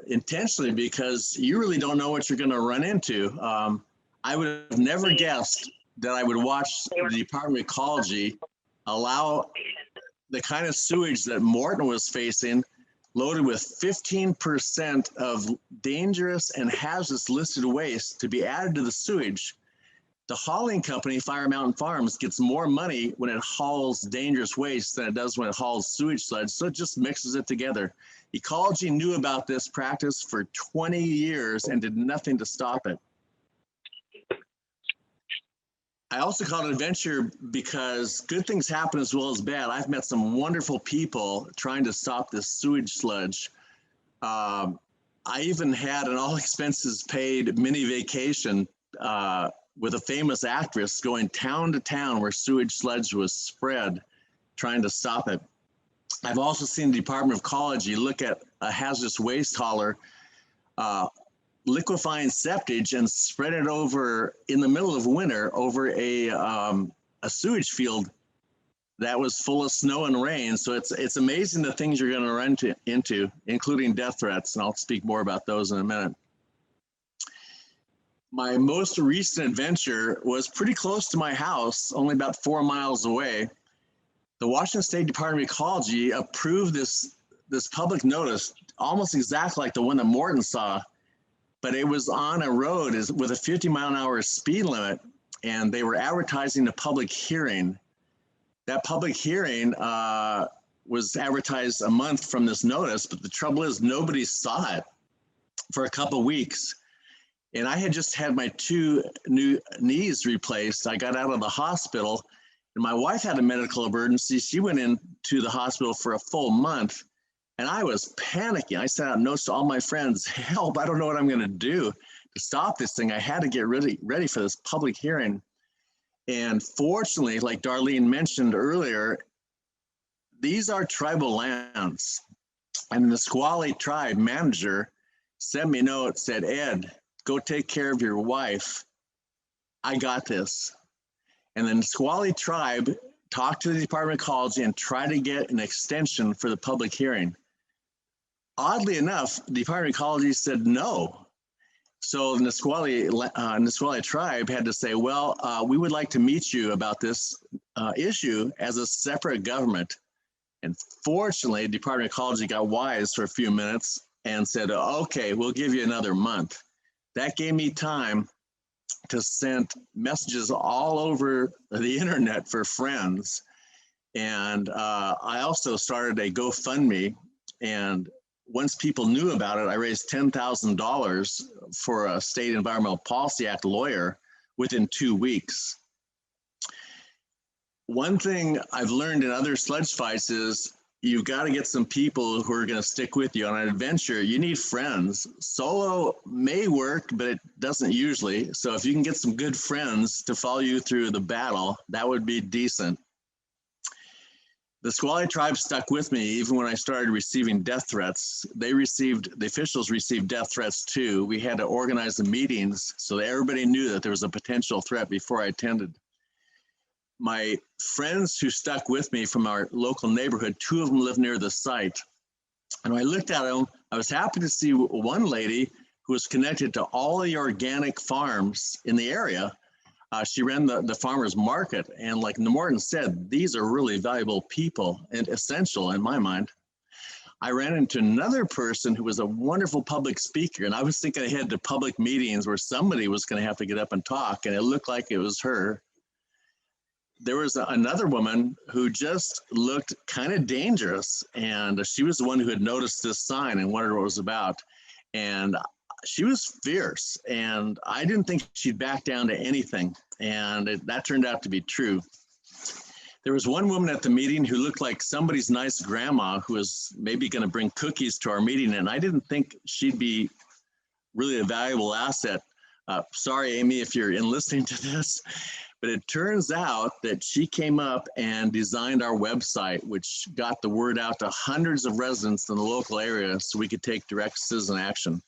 intentionally because you really don't know what you're going to run into. I would have never guessed that I would watch the Department of Ecology allow the kind of sewage that Morton was facing, loaded with 15% of dangerous and hazardous listed waste, to be added to the sewage. The hauling company, Fire Mountain Farms, gets more money when it hauls dangerous waste than it does when it hauls sewage sludge, so it just mixes it together. Ecology knew about this practice for 20 years and did nothing to stop it. I also call it adventure because good things happen as well as bad. I've met some wonderful people trying to stop this sewage sludge. I even had an all expenses paid mini vacation with a famous actress going town to town where sewage sludge was spread, trying to stop it. I've also seen the Department of Ecology look at a hazardous waste hauler, liquefying septage and spread it over in the middle of winter over a sewage field that was full of snow and rain. So it's amazing the things you're going to run into, including death threats, and I'll speak more about those in a minute. My most recent adventure was pretty close to my house, only about 4 miles away. The Washington State Department of Ecology approved this public notice, almost exactly like the one that Morton saw, but it was on a road with a 50-mile-an-hour speed limit, and they were advertising a public hearing. That public hearing was advertised a month from this notice, but the trouble is nobody saw it for a couple weeks. And I had just had my 2 new knees replaced. I got out of the hospital, and my wife had a medical emergency. She went into the hospital for a full month, and I was panicking. I sent out notes to all my friends, help, I don't know what I'm going to do to stop this thing. I had to get ready for this public hearing. And fortunately, like Darlene mentioned earlier, these are tribal lands. And the Nisqually tribe manager sent me a note, said, Ed, go take care of your wife. I got this. And the Nisqually tribe talked to the Department of Ecology and tried to get an extension for the public hearing. Oddly enough, the Department of Ecology said no. So the Nisqually tribe had to say, well, we would like to meet you about this issue as a separate government. And fortunately, the Department of Ecology got wise for a few minutes and said, okay, we'll give you another month. That gave me time to send messages all over the internet for friends. And I also started a GoFundMe. And once people knew about it, I raised $10,000 for a State Environmental Policy Act lawyer within 2 weeks. One thing I've learned in other sludge fights is you've got to get some people who are going to stick with you on an adventure. You need friends. Solo may work, but it doesn't usually. So if you can get some good friends to follow you through the battle, that would be decent. The Nisqually tribe stuck with me even when I started receiving death threats. The officials received death threats too. We had to organize the meetings so that everybody knew that there was a potential threat before I attended. My friends who stuck with me from our local neighborhood, 2 of them live near the site. And when I looked at them, I was happy to see one lady who was connected to all the organic farms in the area. She ran the farmers market. And like Morten said, these are really valuable people and essential in my mind. I ran into another person who was a wonderful public speaker. And I was thinking ahead to public meetings where somebody was going to have to get up and talk. And it looked like it was her. There was another woman who just looked kind of dangerous, and she was the one who had noticed this sign and wondered what it was about. And she was fierce, and I didn't think she'd back down to anything, and that turned out to be true. There was one woman at the meeting who looked like somebody's nice grandma who was maybe going to bring cookies to our meeting, and I didn't think she'd be really a valuable asset. Sorry, Amy, if you're listening to this. But it turns out that she came up and designed our website, which got the word out to hundreds of residents in the local area so we could take direct citizen action.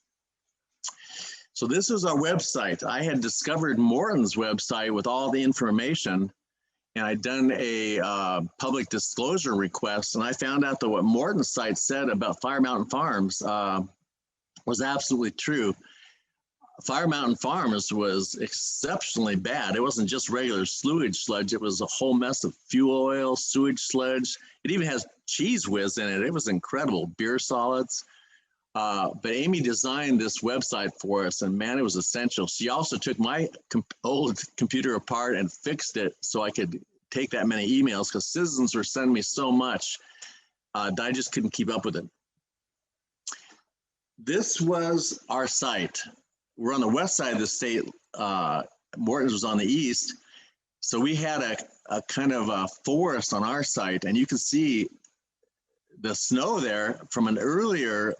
So this is our website. I had discovered Morton's website with all the information, and I'd done a public disclosure request, and I found out that what Morton's site said about Fire Mountain Farms was absolutely true. Fire Mountain Farms was exceptionally bad. It wasn't just regular sewage sludge. It was a whole mess of fuel oil, sewage sludge. It even has cheese whiz in it. It was incredible, beer solids. But Amy designed this website for us, and man, it was essential. She also took my old computer apart and fixed it so I could take that many emails, because citizens were sending me so much that I just couldn't keep up with it. This was our site. We're on the west side of the state. Morton's was on the east. So we had a kind of a forest on our site, and you can see the snow there from an earlier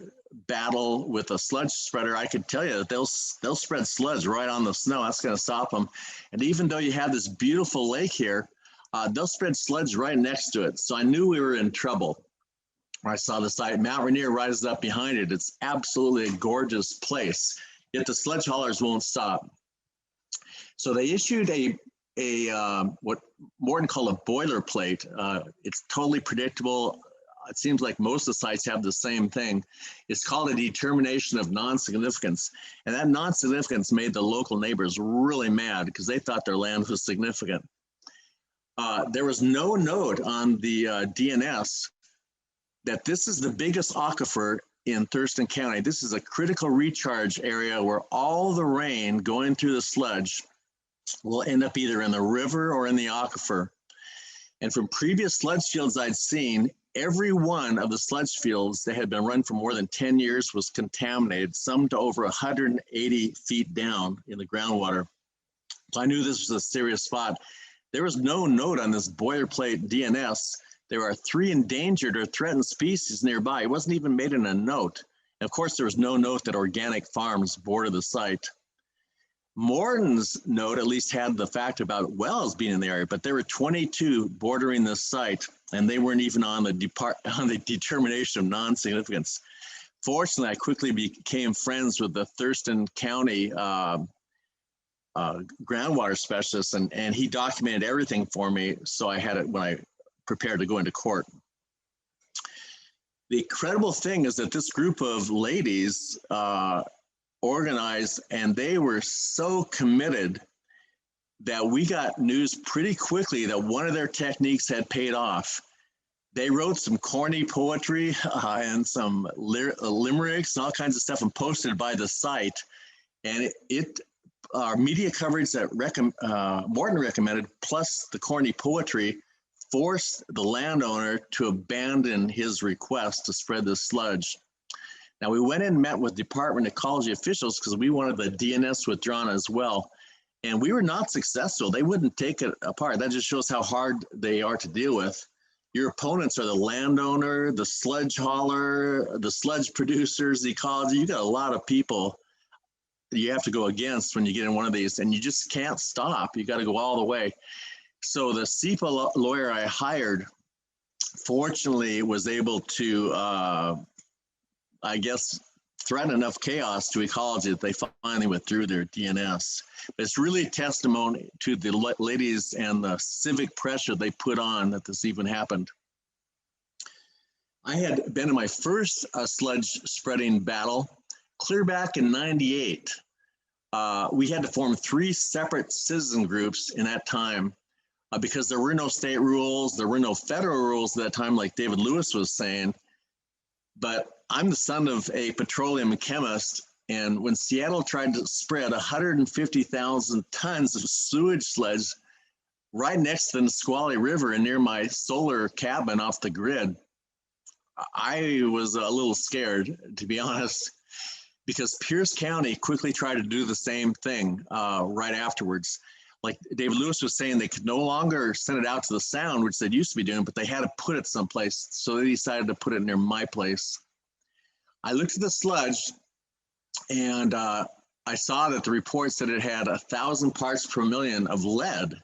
battle with a sludge spreader. I could tell you that they'll spread sludge right on the snow. That's going to stop them. And even though you have this beautiful lake here, they'll spread sludge right next to it. So I knew we were in trouble. I saw the site. Mount Rainier rises up behind it. It's absolutely a gorgeous place. Yet the sludge haulers won't stop. So they issued a what Morton called a boilerplate. It's totally predictable. It seems like most of the sites have the same thing. It's called a determination of non-significance. And that non-significance made the local neighbors really mad because they thought their land was significant. There was no note on the DNS that this is the biggest aquifer in Thurston County. This is a critical recharge area where all the rain going through the sludge will end up either in the river or in the aquifer. And from previous sludge fields I'd seen, every one of the sludge fields that had been run for more than 10 years was contaminated, some to over 180 feet down in the groundwater. So I knew this was a serious spot. There was no note on this boilerplate DNS. There are 3 endangered or threatened species nearby. It wasn't even made in a note. And of course, there was no note that organic farms border the site. Morton's note at least had the fact about wells being in the area, but there were 22 bordering this site, and they weren't even on the determination of non-significance. Fortunately, I quickly became friends with the Thurston County groundwater specialist, and he documented everything for me, so I had it when I prepared to go into court. The incredible thing is that this group of ladies organized, and they were so committed that we got news pretty quickly that one of their techniques had paid off. They wrote some corny poetry and some limericks and all kinds of stuff and posted by the site. And our media coverage that Morton recommended, plus the corny poetry, forced the landowner to abandon his request to spread the sludge. Now, we went in and met with Department of Ecology officials because we wanted the DNS withdrawn as well. And we were not successful. They wouldn't take it apart. That just shows how hard they are to deal with. Your opponents are the landowner, the sludge hauler, the sludge producers, the ecology. You got a lot of people you have to go against when you get in one of these, and you just can't stop. You got to go all the way. So the SEPA lawyer I hired, fortunately, was able to, I guess, threaten enough chaos to ecology that they finally withdrew their DNS. But it's really a testimony to the ladies and the civic pressure they put on that this even happened. I had been in my first sludge spreading battle clear back in '98. We had to form 3 separate citizen groups in that time because there were no state rules, there were no federal rules at that time, like David Lewis was saying. But I'm the son of a petroleum chemist, and when Seattle tried to spread 150,000 tons of sewage sludge right next to the Nisqually River and near my solar cabin off the grid, I was a little scared, to be honest, because Pierce County quickly tried to do the same thing right afterwards. Like David Lewis was saying, they could no longer send it out to the sound, which they used to be doing, but they had to put it someplace. So they decided to put it near my place. I looked at the sludge, and I saw that the report said it had 1,000 parts per million of lead.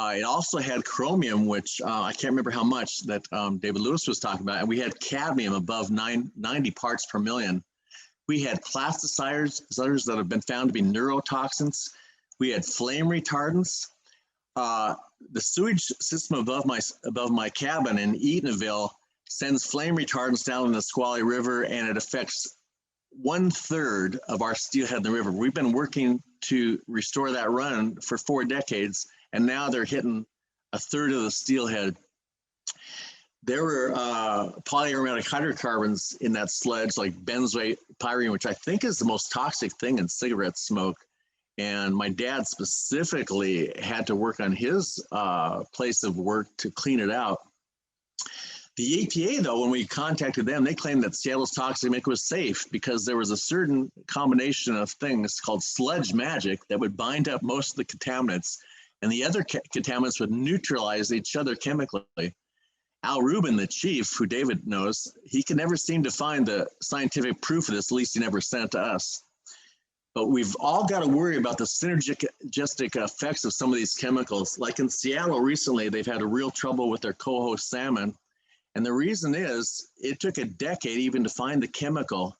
It also had chromium, which I can't remember how much that David Lewis was talking about. And we had cadmium above 90 parts per million. We had plasticizers that have been found to be neurotoxins. We had flame retardants. The sewage system above my cabin in Eatonville sends flame retardants down in the Nisqually River, and it affects 1/3 of our steelhead in the river. We've been working to restore that run for 4 decades, and now they're hitting 1/3 of the steelhead. There were polyaromatic hydrocarbons in that sludge, like benzoate pyrene, which I think is the most toxic thing in cigarette smoke. And my dad specifically had to work on his place of work to clean it out. The EPA, though, when we contacted them, they claimed that Seattle's toxic mix was safe because there was a certain combination of things called sludge magic that would bind up most of the contaminants, and the other contaminants would neutralize each other chemically. Al Rubin, the chief, who David knows, he could never seem to find the scientific proof of this, at least he never sent it to us. But we've all got to worry about the synergistic effects of some of these chemicals. Like in Seattle recently, they've had a real trouble with their coho salmon. And the reason is it took a decade even to find the chemical.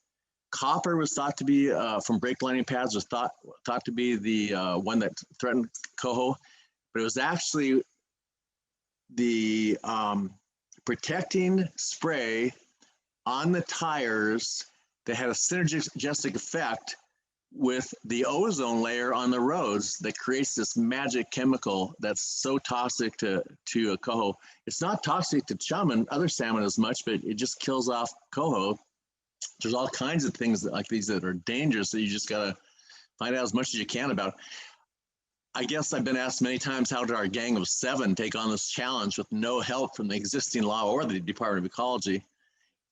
Copper was thought to be, from brake lining pads, was thought to be the one that threatened coho. But it was actually the protecting spray on the tires that had a synergistic effect with the ozone layer on the roads that creates this magic chemical that's so toxic to a coho. It's not toxic to chum and other salmon as much, but it just kills off coho. There's all kinds of things like these that are dangerous that you just got to find out as much as you can about. I guess I've been asked many times, how did our gang of 7 take on this challenge with no help from the existing law or the Department of Ecology?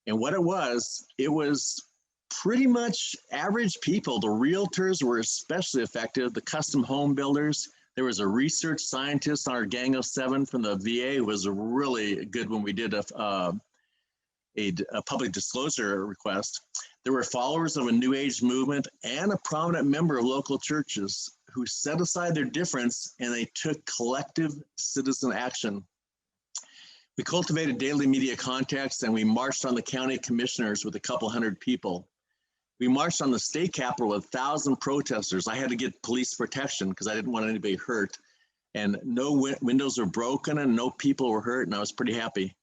And what it was pretty much average people. The realtors were especially effective, the custom home builders. There was a research scientist on our gang of 7 from the VA who was really good when we did a public disclosure request. There were followers of a New Age movement and a prominent member of local churches who set aside their difference and they took collective citizen action. We cultivated daily media contacts and we marched on the county commissioners with a couple hundred people. We marched on the state capitol with 1,000 protesters. I had to get police protection because I didn't want anybody hurt. And no windows were broken and no people were hurt, and I was pretty happy.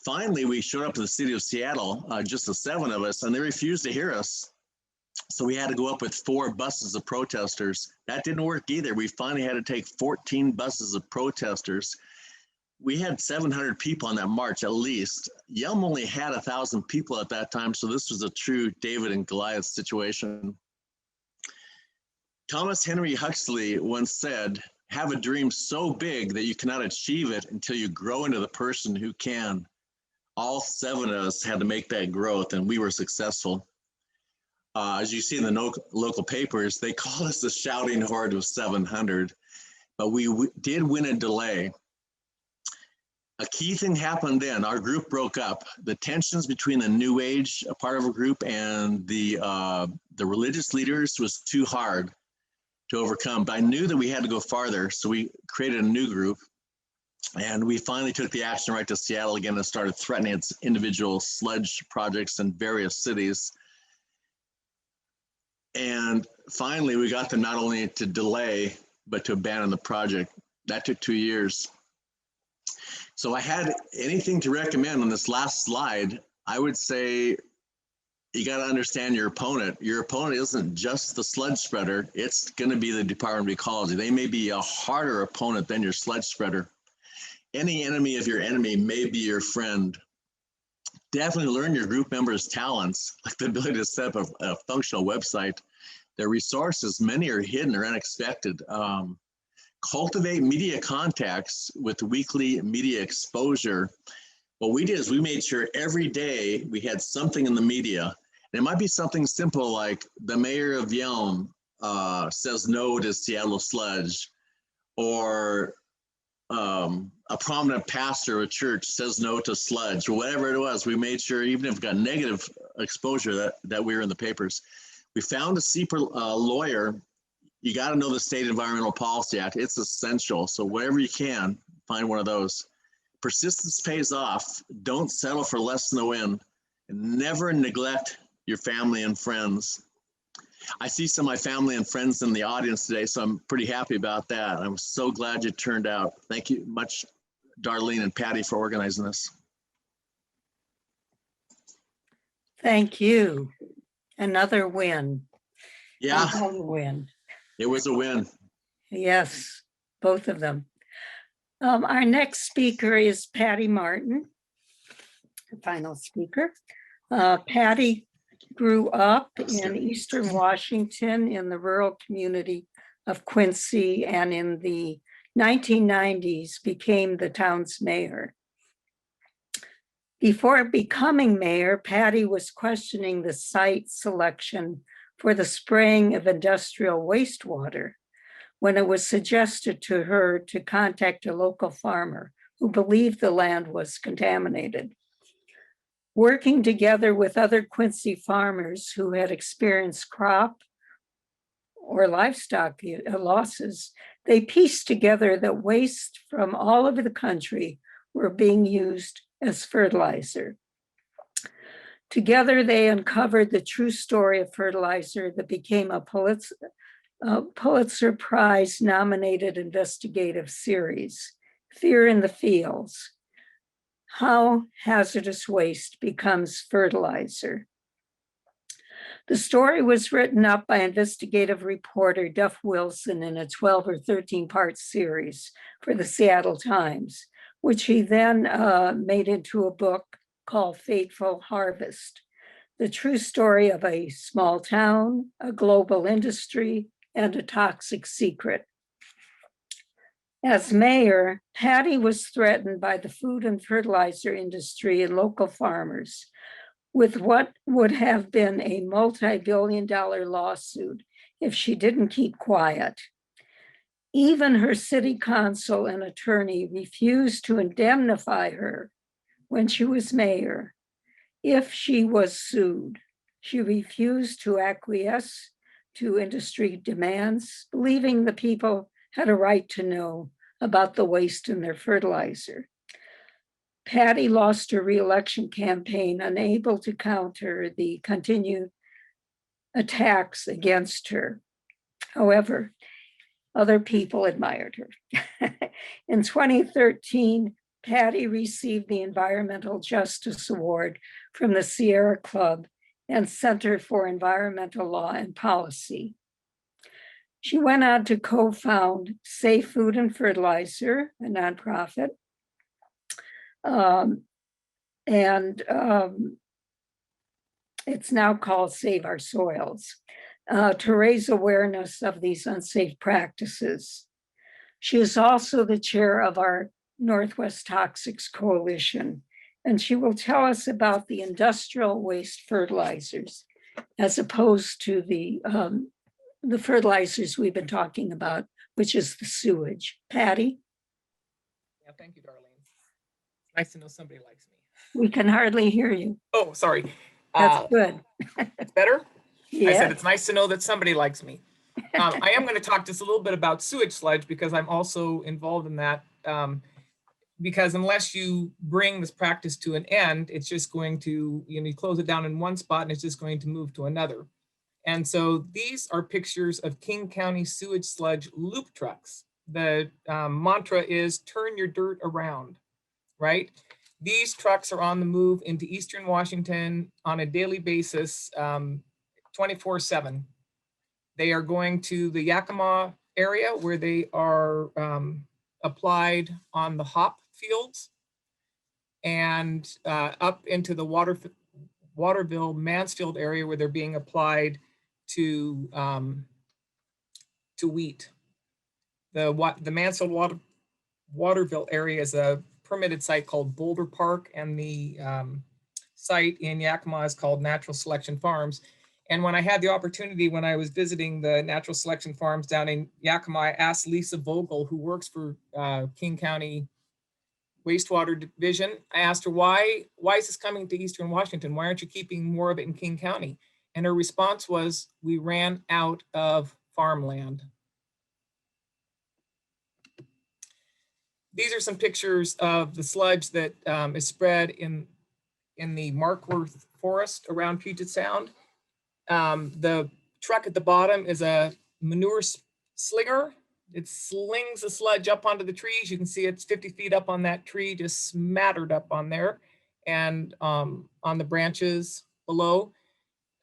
Finally, we showed up to the city of Seattle, just the 7 of us, and they refused to hear us. So we had to go up with 4 buses of protesters. That didn't work either. We finally had to take 14 buses of protesters. We had 700 people on that march at least. Yelm only had 1,000 people at that time, so this was a true David and Goliath situation. Thomas Henry Huxley once said, "Have a dream so big that you cannot achieve it until you grow into the person who can." All 7 of us had to make that growth, and we were successful. As you see in the local papers, they call us the shouting horde of 700, but we did win a delay. A key thing happened then. Our group broke up. The tensions between the New Age, a part of a group, and the religious leaders was too hard to overcome. But I knew that we had to go farther, so we created a new group. And we finally took the action right to Seattle again and started threatening its individual sludge projects in various cities. And finally, we got them not only to delay, but to abandon the project. That took 2 years. So I had anything to recommend on this last slide, I would say you got to understand your opponent. Your opponent isn't just the sludge spreader. It's going to be the Department of Ecology. They may be a harder opponent than your sludge spreader. Any enemy of your enemy may be your friend. Definitely learn your group members' talents, like the ability to set up a functional website. Their resources, many are hidden or unexpected. Cultivate media contacts with weekly media exposure. What we did is we made sure every day we had something in the media. And it might be something simple like the mayor of Yelm says no to Seattle sludge, or a prominent pastor of a church says no to sludge, or whatever it was. We made sure, even if it got negative exposure, that we were in the papers. We found a CEPR lawyer You got to know the State Environmental Policy Act. It's essential. So wherever you can, find one of those. Persistence pays off. Don't settle for less than the wind. And never neglect your family and friends. I see some of my family and friends in the audience today, so I'm pretty happy about that. I'm so glad you turned out. Thank you much, Darlene and Patty, for organizing this. Thank you. Another win. Yeah, Another win. it was a win. Yes, both of them. Our next speaker is Patty Morton, the final speaker. Patty grew up in Eastern Washington in the rural community of Quincy, and in the 1990s became the town's mayor. Before becoming mayor, Patty was questioning the site selection for the spraying of industrial wastewater when it was suggested to her to contact a local farmer who believed the land was contaminated. Working together with other Quincy farmers who had experienced crop or livestock losses, they pieced together that waste from all over the country were being used as fertilizer. Together, they uncovered the true story of fertilizer that became a Pulitzer Prize nominated investigative series, Fear in the Fields: How Hazardous Waste Becomes Fertilizer. The story was written up by investigative reporter Duff Wilson in a 12 or 13-part series for the Seattle Times, which he then made into a book called Fateful Harvest: The True Story of a Small Town, a Global Industry, and a Toxic Secret. As mayor, Patty was threatened by the food and fertilizer industry and local farmers with what would have been a multi-billion-dollar lawsuit if she didn't keep quiet. Even her city council and attorney refused to indemnify her when she was mayor if she was sued. She refused to acquiesce to industry demands, believing the people had a right to know about the waste in their fertilizer. Patty lost her re-election campaign, unable to counter the continued attacks against her. However, other people admired her. In 2013, Patty received the Environmental Justice Award from the Sierra Club and Center for Environmental Law and Policy. She went on to co-found Safe Food and Fertilizer, a nonprofit, it's now called Save Our Soils, to raise awareness of these unsafe practices. She is also the chair of our Northwest Toxics Coalition, and she will tell us about the industrial waste fertilizers as opposed to the fertilizers we've been talking about, which is the sewage. Patty? Yeah, thank you, Darlene. Nice to know somebody likes me. We can hardly hear you. Oh, sorry. That's good. It's better? Yeah. I said it's nice to know that somebody likes me. I am going to talk just a little bit about sewage sludge because I'm also involved in that. Because unless you bring this practice to an end, it's just going to, you close it down in one spot and it's just going to move to another. And so these are pictures of King County sewage sludge loop trucks. The mantra is turn your dirt around, right? These trucks are on the move into Eastern Washington on a daily basis, 24/7. They are going to the Yakima area where they are applied on the hop fields and up into the Waterville, Mansfield area where they're being applied to wheat. The Mansfield Waterville area is a permitted site called Boulder Park, and the site in Yakima is called Natural Selection Farms. And when I had the opportunity, when I was visiting the Natural Selection Farms down in Yakima, I asked Lisa Vogel, who works for King County Wastewater Division. I asked her, why is this coming to Eastern Washington? Why aren't you keeping more of it in King County? And her response was, we ran out of farmland. These are some pictures of the sludge that is spread in the Markworth forest around Puget Sound. The truck at the bottom is a manure slinger. It slings the sludge up onto the trees. You can see it's 50 feet up on that tree, just smattered up on there, and on the branches below.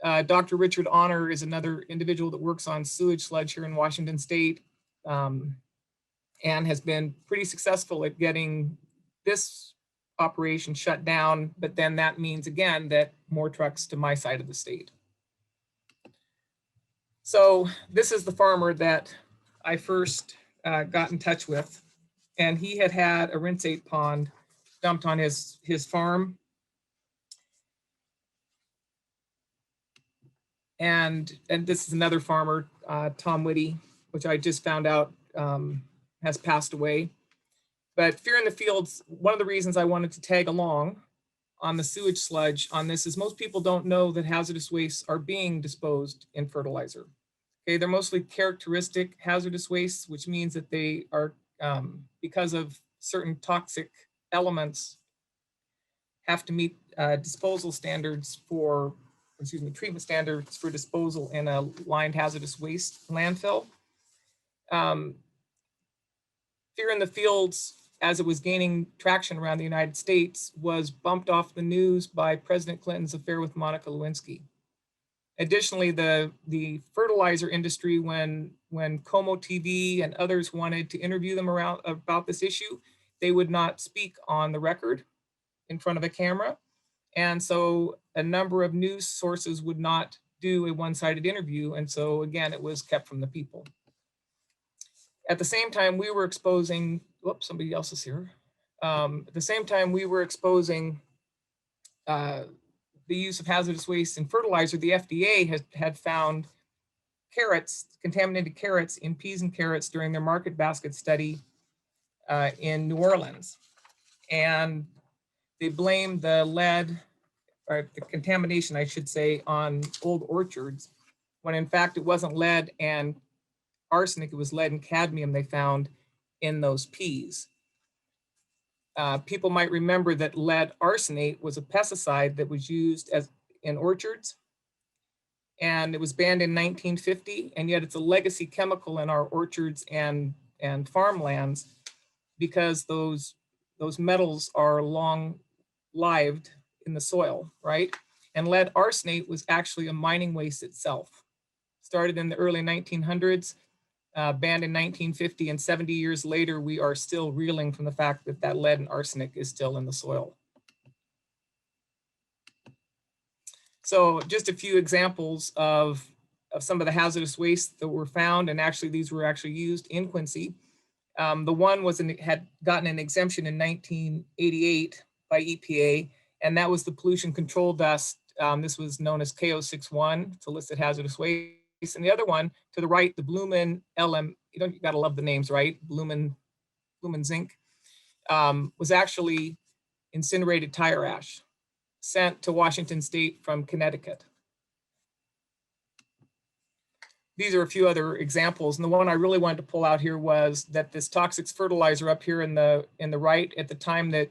Dr. Richard Honor is another individual that works on sewage sludge here in Washington State, and has been pretty successful at getting this operation shut down. But then that means again that more trucks to my side of the state. So this is the farmer that I first got in touch with, and he had a rinsate pond dumped on his farm. And this is another farmer, Tom Whitty, which I just found out has passed away. But Fear in the Fields, one of the reasons I wanted to tag along on the sewage sludge on this is most people don't know that hazardous wastes are being disposed in fertilizer. Okay, they're mostly characteristic hazardous wastes, which means that they are, because of certain toxic elements, have to meet disposal standards for, treatment standards for disposal in a lined hazardous waste landfill. Fear in the Fields, as it was gaining traction around the United States, was bumped off the news by President Clinton's affair with Monica Lewinsky. Additionally, the fertilizer industry, when Como TV and others wanted to interview them about this issue, they would not speak on the record in front of a camera. And so a number of news sources would not do a one-sided interview. And so again, it was kept from the people. At the same time, we were exposing, whoops, somebody else is here. At the same time, we were exposing the use of hazardous waste in fertilizer. The FDA had found carrots, contaminated carrots in peas and carrots during their market basket study in New Orleans. And they blamed the lead, or the contamination, I should say, on old orchards, when in fact it wasn't lead and arsenic, it was lead and cadmium they found in those peas. People might remember that lead arsenate was a pesticide that was used in orchards, and it was banned in 1950, and yet it's a legacy chemical in our orchards and farmlands because those metals are long-lived in the soil, right? And lead arsenate was actually a mining waste itself. Started in the early 1900s, banned in 1950, and 70 years later, we are still reeling from the fact that that lead and arsenic is still in the soil. So just a few examples of some of the hazardous wastes that were found, and actually these were actually used in Quincy. The one had gotten an exemption in 1988 by EPA, and that was the pollution control dust. This was known as KO61, it's a listed hazardous waste. And the other one to the right, the Blumen LM, you gotta love the names, right? Blumen zinc, was actually incinerated tire ash sent to Washington State from Connecticut. These are a few other examples. And the one I really wanted to pull out here was that this toxic fertilizer up here in the right, at the time that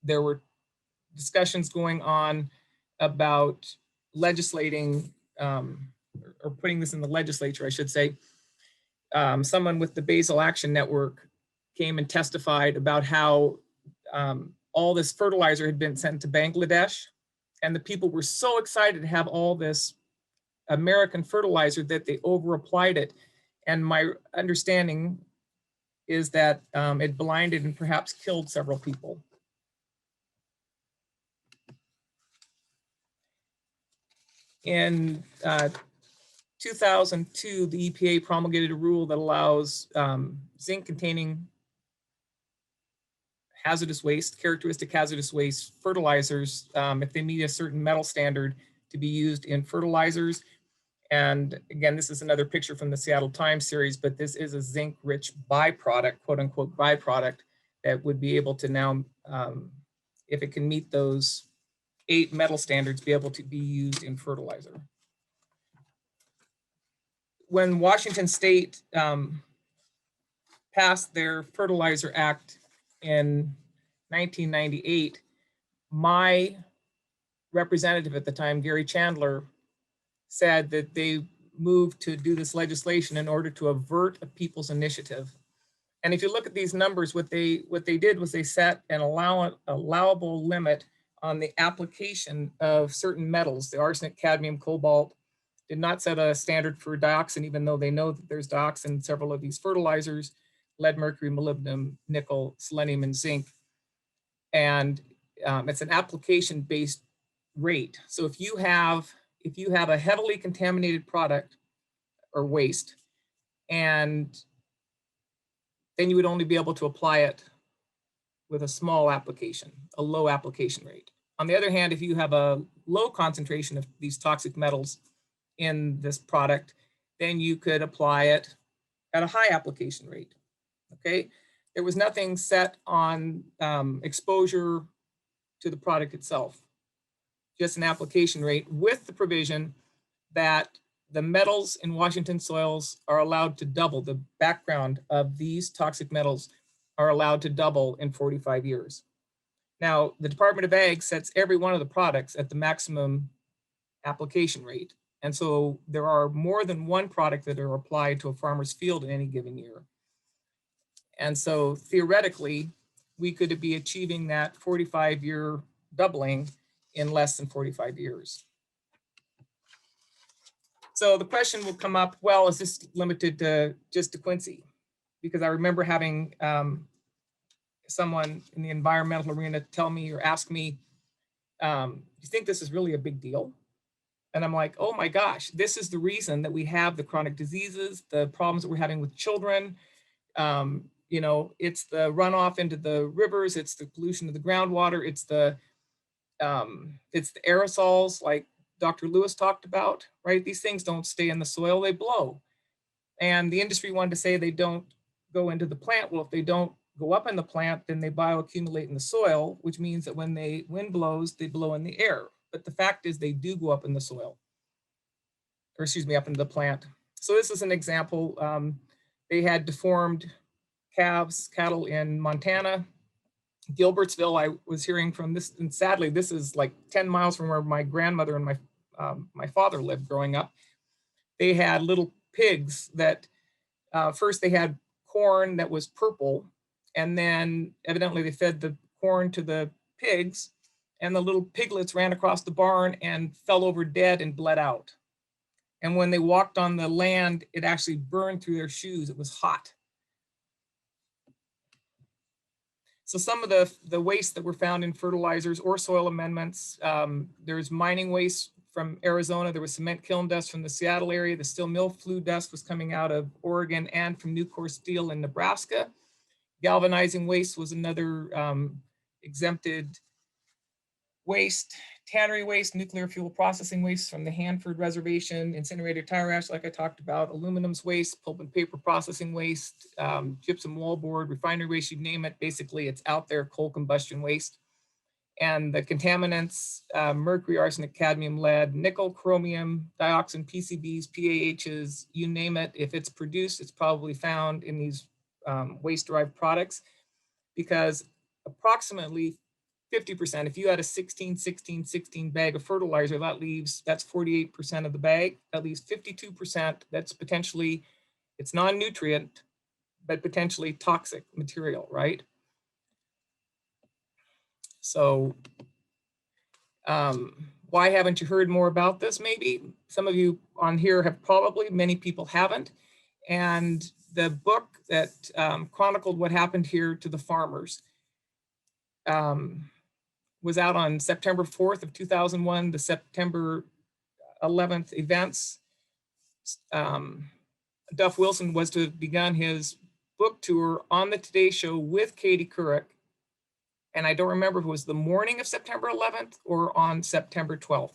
there were discussions going on about legislating or putting this in the legislature, I should say, someone with the Basal Action Network came and testified about how all this fertilizer had been sent to Bangladesh, and the people were so excited to have all this American fertilizer that they over-applied it. And my understanding is that it blinded and perhaps killed several people. In 2002, the EPA promulgated a rule that allows zinc-containing hazardous waste, characteristic hazardous waste fertilizers, if they meet a certain metal standard, to be used in fertilizers. And again, this is another picture from the Seattle Times series, but this is a zinc-rich byproduct, quote unquote byproduct, that would be able to now, if it can meet those 8 metal standards, be able to be used in fertilizer. When Washington State passed their Fertilizer Act in 1998, my representative at the time, Gary Chandler, said that they moved to do this legislation in order to avert a people's initiative. And if you look at these numbers, what they did was they set an allowable limit on the application of certain metals, the arsenic, cadmium, cobalt, did not set a standard for dioxin, even though they know that there's dioxin in several of these fertilizers, lead, mercury, molybdenum, nickel, selenium, and zinc. And it's an application-based rate. So if you have a heavily contaminated product or waste, and then you would only be able to apply it with a small application, a low application rate. On the other hand, if you have a low concentration of these toxic metals in this product, then you could apply it at a high application rate, okay? There was nothing set on exposure to the product itself, just an application rate with the provision that the metals in Washington soils are allowed to double. The background of these toxic metals are allowed to double in 45 years. Now, the Department of Ag sets every one of the products at the maximum application rate. And so there are more than one product that are applied to a farmer's field in any given year. And so theoretically, we could be achieving that 45-year doubling in less than 45 years. So the question will come up, well, is this limited to just to Quincy? Because I remember having someone in the environmental arena tell me or ask me, do you think this is really a big deal? And I'm like, oh my gosh, this is the reason that we have the chronic diseases, the problems that we're having with children. You know, it's the runoff into the rivers, it's the pollution of the groundwater, it's the aerosols like Dr. Lewis talked about, right? These things don't stay in the soil, they blow. And the industry wanted to say they don't go into the plant. Well, if they don't go up in the plant, then they bioaccumulate in the soil, which means that when the wind blows, they blow in the air. But the fact is they do go up in the soil, or excuse me, up into the plant. So this is an example. They had deformed calves, cattle in Montana. Gilbertsville, I was hearing from this, and sadly, this is like 10 miles from where my grandmother and my father lived growing up. They had little pigs that first they had corn that was purple, and then evidently they fed the corn to the pigs, and the little piglets ran across the barn and fell over dead and bled out. And when they walked on the land, it actually burned through their shoes. It was hot. So some of the waste that were found in fertilizers or soil amendments, there's mining waste from Arizona. There was cement kiln dust from the Seattle area. The steel mill flue dust was coming out of Oregon and from Nucor Steel in Nebraska. Galvanizing waste was another exempted waste. Tannery waste, nuclear fuel processing waste from the Hanford Reservation, incinerated tire ash, like I talked about, aluminum's waste, pulp and paper processing waste, gypsum wallboard, refinery waste, you name it. Basically, it's out there, coal combustion waste. And the contaminants, mercury, arsenic, cadmium, lead, nickel, chromium, dioxin, PCBs, PAHs, you name it. If it's produced, it's probably found in these waste-derived products, because approximately 50%, if you had a 16, 16, 16 bag of fertilizer, that's 48% of the bag. That leaves 52% that's potentially, it's non-nutrient, but potentially toxic material, right? So why haven't you heard more about this? Maybe some of you on here have probably, many people haven't. And the book that chronicled what happened here to the farmers was out on September 4th of 2001, the September 11th events. Duff Wilson was to have begun his book tour on the Today Show with Katie Couric. And I don't remember if it was the morning of September 11th or on September 12th.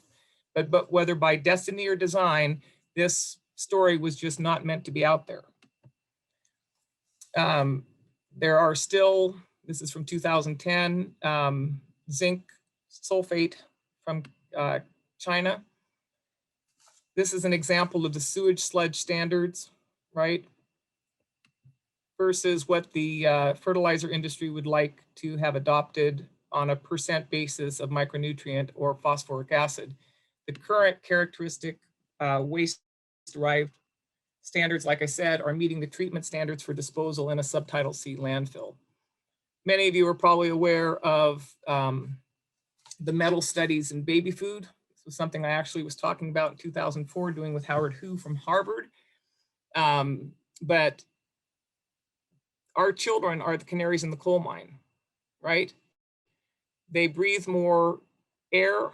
But whether by destiny or design, this story was just not meant to be out there. There are still, this is from 2010, zinc sulfate from China. This is an example of the sewage sludge standards, right? versus what the fertilizer industry would like to have adopted on a percent basis of micronutrient or phosphoric acid. The current characteristic waste-derived standards, like I said, are meeting the treatment standards for disposal in a Subtitle C landfill. Many of you are probably aware of the metal studies in baby food. This was something I actually was talking about in 2004, doing with Howard Hu from Harvard. But our children are the canaries in the coal mine, right? They breathe more air,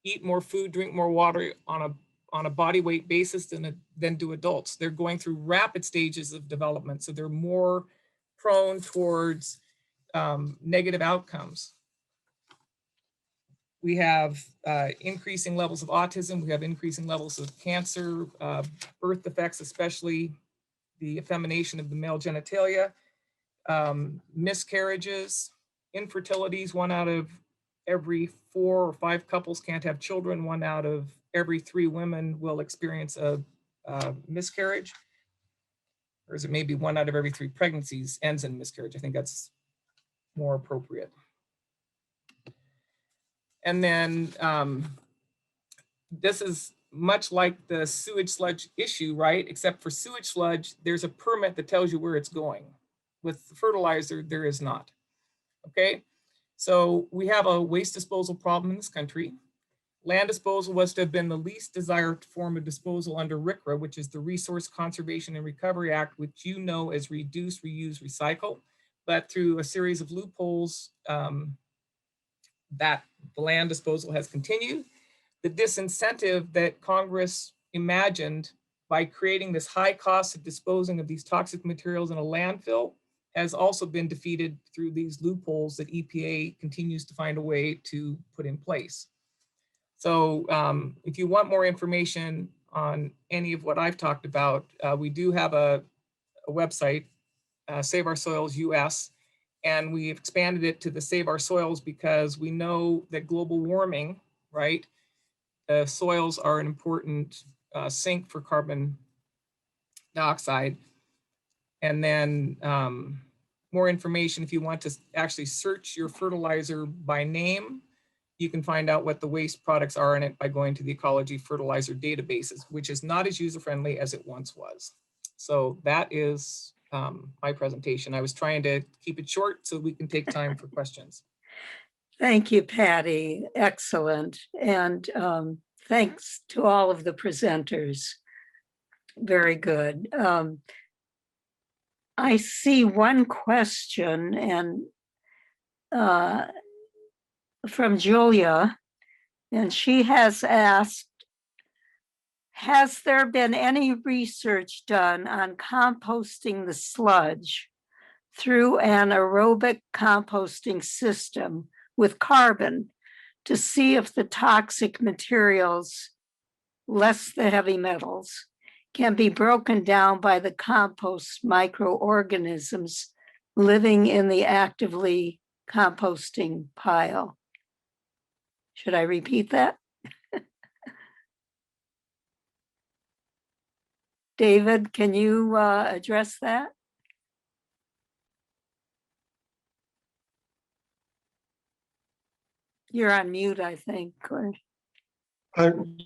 eat more food, drink more water on a body weight basis than do adults. They're going through rapid stages of development, so they're more prone towards negative outcomes. We have increasing levels of autism. We have increasing levels of cancer, birth defects, especially the effemination of the male genitalia, miscarriages, infertilities. 1 out of every 4 or 5 couples can't have children. 1 out of every 3 women will experience a miscarriage. Or is it maybe 1 out of every 3 pregnancies ends in miscarriage? I think that's more appropriate. And then this is much like the sewage sludge issue, right? Except for sewage sludge, there's a permit that tells you where it's going. With fertilizer, there is not. Okay, so we have a waste disposal problem in this country. Land disposal was to have been the least desired form of disposal under RCRA, which is the Resource Conservation and Recovery Act, which you know as reduce, reuse, recycle. But through a series of loopholes, that the land disposal has continued. The disincentive that Congress imagined by creating this high cost of disposing of these toxic materials in a landfill has also been defeated through these loopholes that EPA continues to find a way to put in place. So if you want more information on any of what I've talked about, we do have a website, Save Our Soils US, and we've expanded it to the Save Our Soils because we know that global warming, right? Soils are an important sink for carbon dioxide. And then more information, if you want to actually search your fertilizer by name, you can find out what the waste products are in it by going to the ecology fertilizer databases, which is not as user-friendly as it once was. So that is my presentation. I was trying to keep it short so we can take time for questions. Thank you, Patty. Excellent. And thanks to all of the presenters. Very good. I see one question and from Julia, and she has asked, has there been any research done on composting the sludge through an aerobic composting system with carbon to see if the toxic materials, less the heavy metals, can be broken down by the compost microorganisms living in the actively composting pile? Should I repeat that? David, can you address that? You're on mute, I think. Or...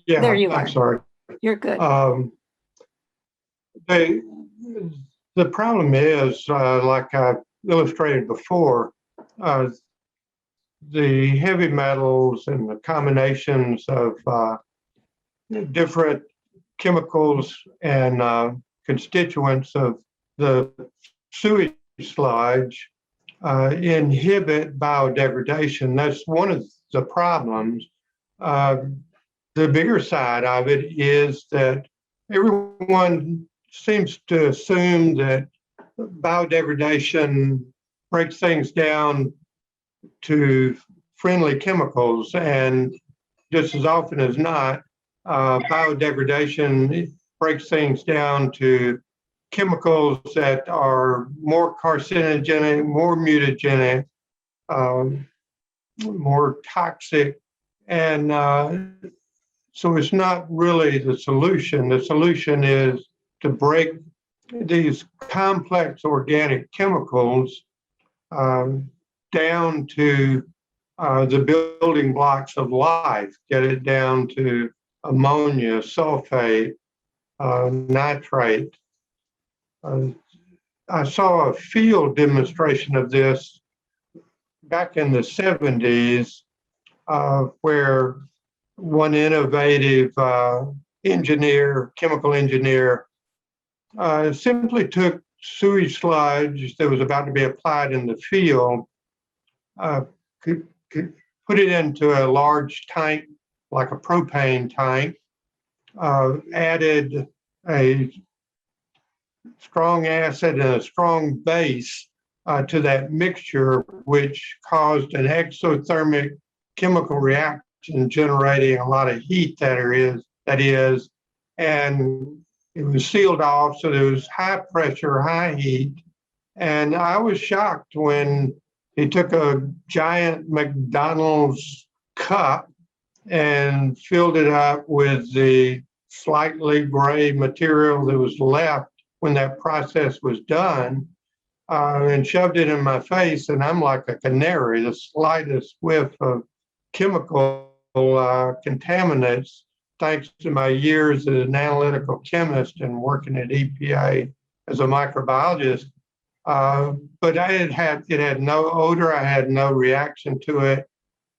Yeah, there you I'm are. sorry. You're good. The problem is, like I illustrated before, the heavy metals and the combinations of different chemicals and constituents of the sewage sludge inhibit biodegradation. That's one of the problems. The bigger side of it is that everyone seems to assume that biodegradation breaks things down to friendly chemicals, and just as often as not, biodegradation breaks things down to chemicals that are more carcinogenic, more mutagenic, more toxic, and so it's not really the solution. The solution is to break these complex organic chemicals down to the building blocks of life, get it down to ammonia, sulfate, nitrate. I saw a field demonstration of this back in the 70s, where one innovative chemical engineer, simply took sewage sludge that was about to be applied in the field, could put it into a large tank, like a propane tank, added a strong acid and a strong base to that mixture, which caused an exothermic chemical reaction generating a lot of heat that is, and it was sealed off, so there was high pressure, high heat. And I was shocked when he took a giant McDonald's cup and filled it up with the slightly gray material that was left when that process was done, and shoved it in my face. And I'm like a canary, the slightest whiff of chemical contaminants, thanks to my years as an analytical chemist and working at EPA as a microbiologist. But it had no odor, I had no reaction to it.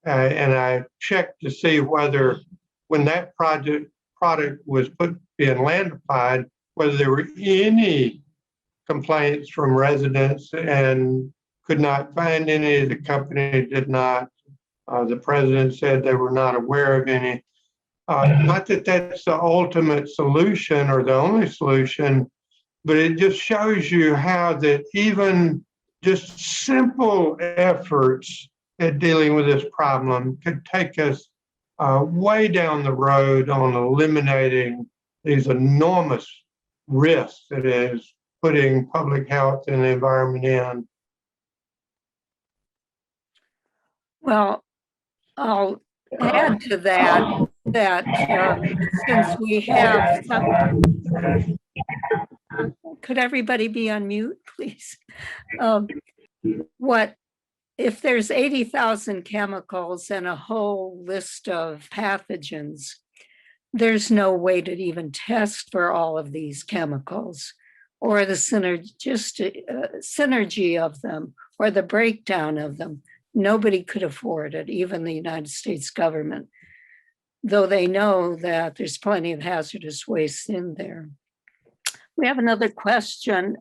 And I checked to see whether, when that product was being landified, whether there were any complaints from residents, and could not find any. The company did not. The president said they were not aware of any. Not that that's the ultimate solution or the only solution, but it just shows you how that even just simple efforts at dealing with this problem could take us way down the road on eliminating these enormous risks that is putting public health and the environment in. Well, I'll add to that since we have some, could everybody be on mute, please? What if there's 80,000 chemicals and a whole list of pathogens? There's no way to even test for all of these chemicals, or the synergy of them, or the breakdown of them. Nobody could afford it, even the United States government, though they know that there's plenty of hazardous waste in there. We have another question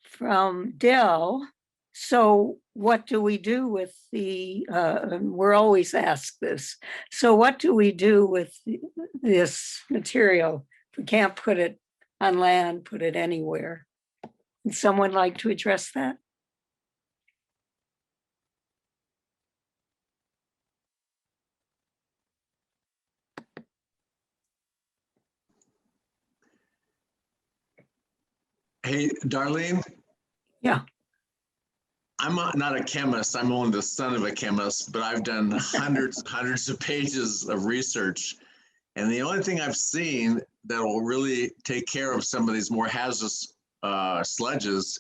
from Dell. So what do we do with we're always asked this. So what do we do with this material? If we can't put it on land, put it anywhere. Would someone like to address that? Hey, Darlene. Yeah. I'm not a chemist. I'm only the son of a chemist, but I've done hundreds of pages of research. And the only thing I've seen that will really take care of some of these more hazardous sludges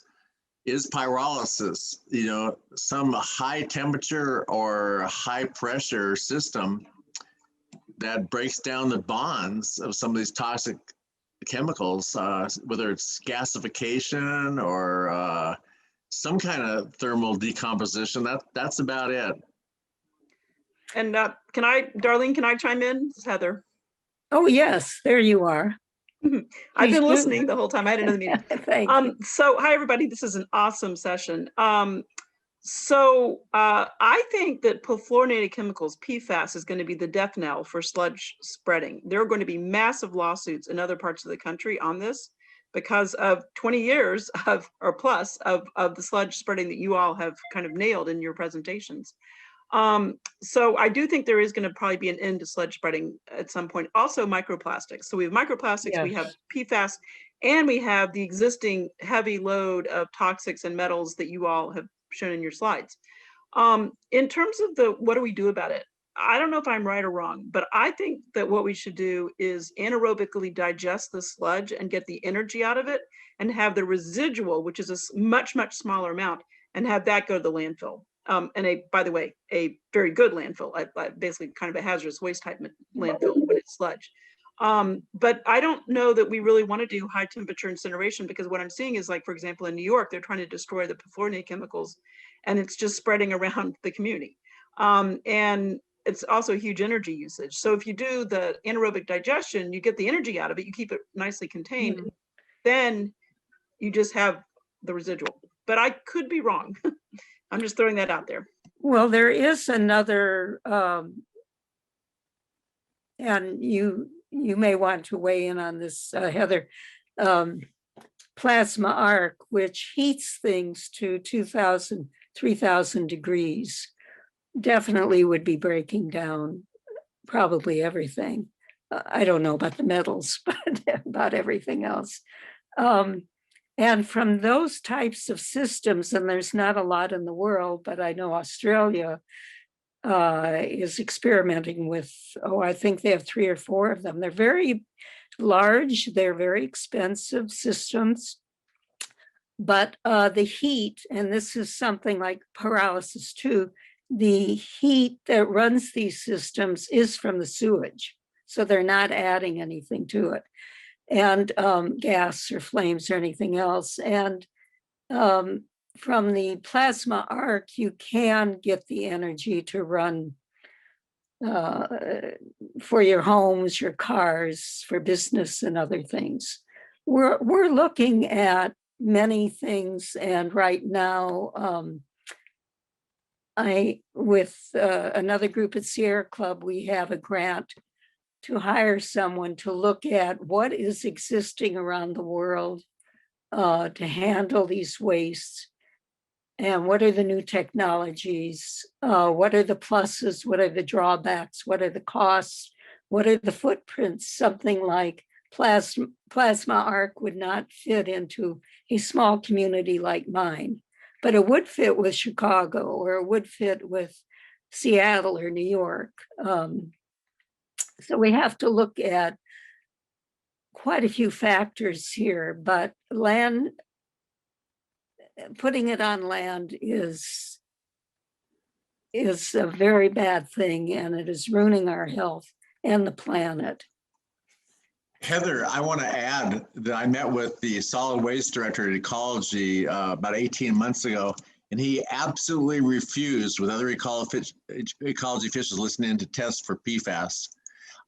is pyrolysis. You know, some high temperature or high pressure system that breaks down the bonds of some of these toxic chemicals, whether it's gasification or some kind of thermal decomposition. That's about it. And Darlene, can I chime in? This is Heather. Oh, yes, there you are. I've been listening the whole time. I had another meeting. Thank you. So hi, everybody. This is an awesome session. I think that perfluorinated chemicals, PFAS, is going to be the death knell for sludge spreading. There are going to be massive lawsuits in other parts of the country on this because of 20 years of the sludge spreading that you all have kind of nailed in your presentations. So I do think there is going to probably be an end to sludge spreading at some point. Also microplastics. So we have microplastics, yes. We have PFAS, and we have the existing heavy load of toxics and metals that you all have shown in your slides. In terms of what do we do about it? I don't know if I'm right or wrong, but I think that what we should do is anaerobically digest the sludge and get the energy out of it and have the residual, which is a much, much smaller amount, and have that go to the landfill. And by the way, a very good landfill, basically kind of a hazardous waste type landfill when it's sludge. But I don't know that we really want to do high temperature incineration, because what I'm seeing is, like, for example, in New York, they're trying to destroy the perfluorinated chemicals, and it's just spreading around the community. And it's also huge energy usage. So if you do the anaerobic digestion, you get the energy out of it, you keep it nicely contained, then you just have the residual. But I could be wrong. I'm just throwing that out there. Well, there is another, and you may want to weigh in on this, Heather, plasma arc, which heats things to 2,000, 3,000 degrees, definitely would be breaking down probably everything. I don't know about the metals, but about everything else. And from those types of systems, and there's not a lot in the world, but I know Australia is experimenting with, I think they have 3 or 4 of them. They're very large, they're very expensive systems, but the heat, and this is something like pyrolysis too, the heat that runs these systems is from the sewage. So they're not adding anything to it, and gas or flames or anything else. And from the plasma arc, you can get the energy to run for your homes, your cars, for business and other things. We're looking at many things, and right now, with another group at Sierra Club, we have a grant to hire someone to look at what is existing around the world to handle these wastes, and what are the new technologies, what are the pluses, what are the drawbacks, what are the costs, what are the footprints. Something like plasma arc would not fit into a small community like mine, but it would fit with Chicago, or it would fit with Seattle or New York. So we have to look at quite a few factors here, but land, putting it on land is a very bad thing, and it is ruining our health and the planet. Heather, I want to add that I met with the solid waste director at Ecology about 18 months ago, and he absolutely refused, with other ecology officials listening, to test for PFAS.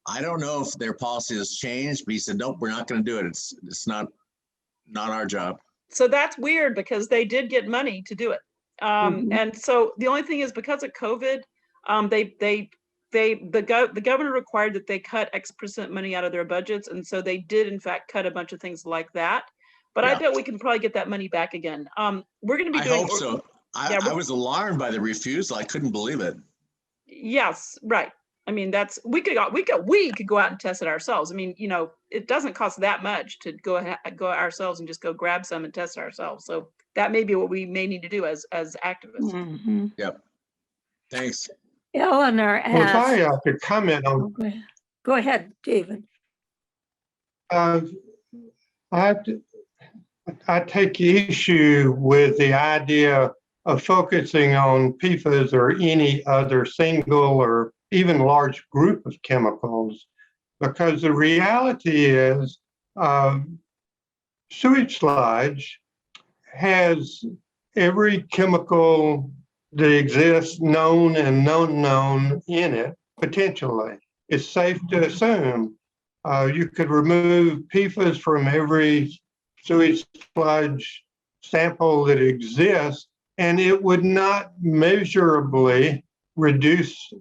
I don't know if their policy has changed, but he said, nope, we're not going to do it. It's not our job. So that's weird, because they did get money to do it. And so the only thing is, because of COVID, the governor required that they cut X% money out of their budgets. And so they did, in fact, cut a bunch of things like that. But yeah, I bet we can probably get that money back again. We're going to be doing. I hope so. I was alarmed by the refusal. I couldn't believe it. Yes, right. I mean, we could go out and test it ourselves. I mean, you know, it doesn't cost that much to go ourselves and just go grab some and test it ourselves. So that may be what we may need to do as activists. Yep. Thanks. Eleanor asked. Well, if I could comment on. Go ahead, David. I take issue with the idea of focusing on PFAS or any other single or even large group of chemicals, because the reality is sewage sludge has every chemical that exists, known and unknown, in it, potentially. It's safe to assume you could remove PFAS from every sewage sludge sample that exists, and it would not measurably reduce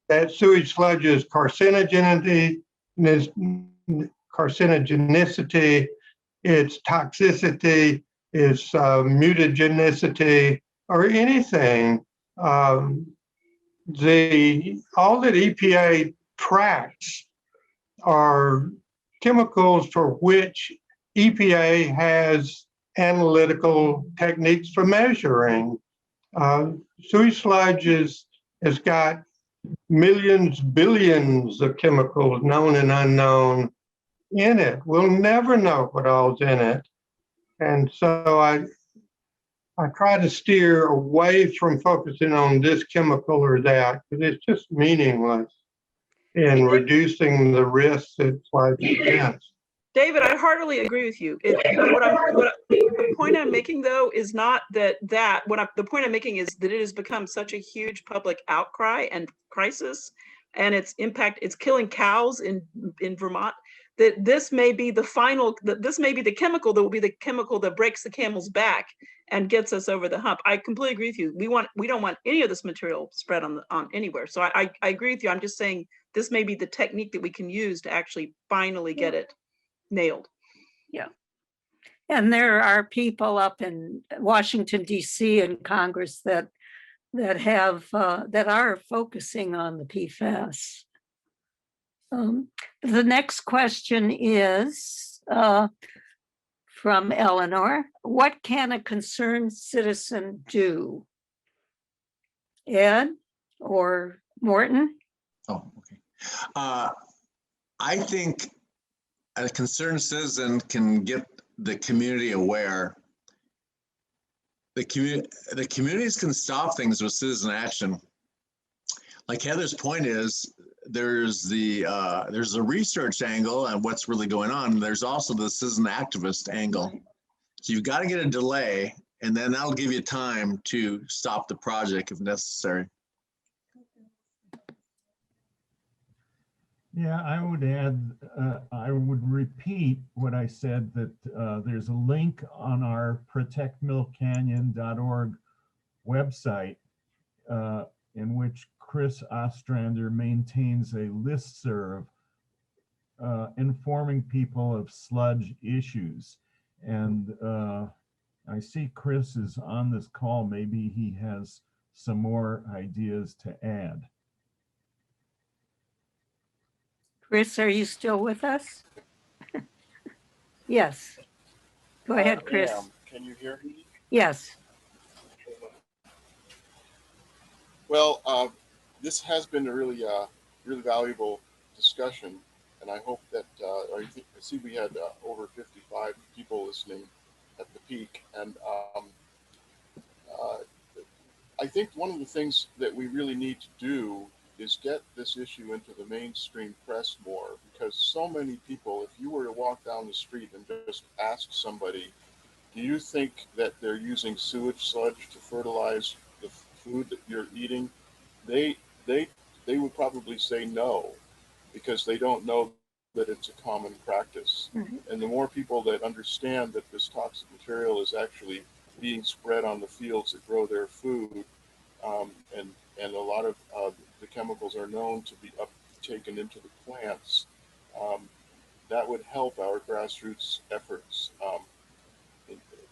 that sewage sludge's carcinogenicity, its toxicity, its mutagenicity, or anything. All that EPA tracks are chemicals for which EPA has analytical techniques for measuring. Sewage sludge has got millions, billions of chemicals, known and unknown, in it. We'll never know what all's in it. And so I try to steer away from focusing on this chemical or that, because it's just meaningless in reducing the risks that sludge presents. David, I heartily agree with you. The point I'm making, though, is not the point I'm making is that it has become such a huge public outcry and crisis, and its impact, it's killing cows in Vermont, that this may be the chemical that will be the chemical that breaks the camel's back and gets us over the hump. I completely agree with you. We don't want any of this material spread on anywhere. So I agree with you. I'm just saying this may be the technique that we can use to actually finally get it nailed. Yeah. And there are people up in Washington, D.C. and Congress that are focusing on the PFAS. The next question is from Eleanor. What can a concerned citizen do? Ed or Morton? Oh, okay. I think a concerned citizen can get the community aware. The communities can stop things with citizen action. Like Heather's point is, there's a research angle and what's really going on. There's also the citizen activist angle. So you've got to get a delay, and then that'll give you time to stop the project if necessary. Yeah, I would add, I would repeat what I said, that there's a link on our protectmillcanyon.org website in which Chris Ostrander maintains a listserv informing people of sludge issues. And I see Chris is on this call. Maybe he has some more ideas to add. Chris, are you still with us? Yes. Go ahead, Chris. Can you hear me? Yes. Well, this has been a really valuable discussion, and I hope that I see we had over 55 people listening at the peak, and I think one of the things that we really need to do is get this issue into the mainstream press more, because so many people, if you were to walk down the street and just ask somebody, do you think that they're using sewage sludge to fertilize the food that you're eating? They would probably say no, because they don't know that it's a common practice. Mm-hmm. And the more people that understand that this toxic material is actually being spread on the fields that grow their food, and a lot of the chemicals are known to be taken into the plants, that would help our grassroots efforts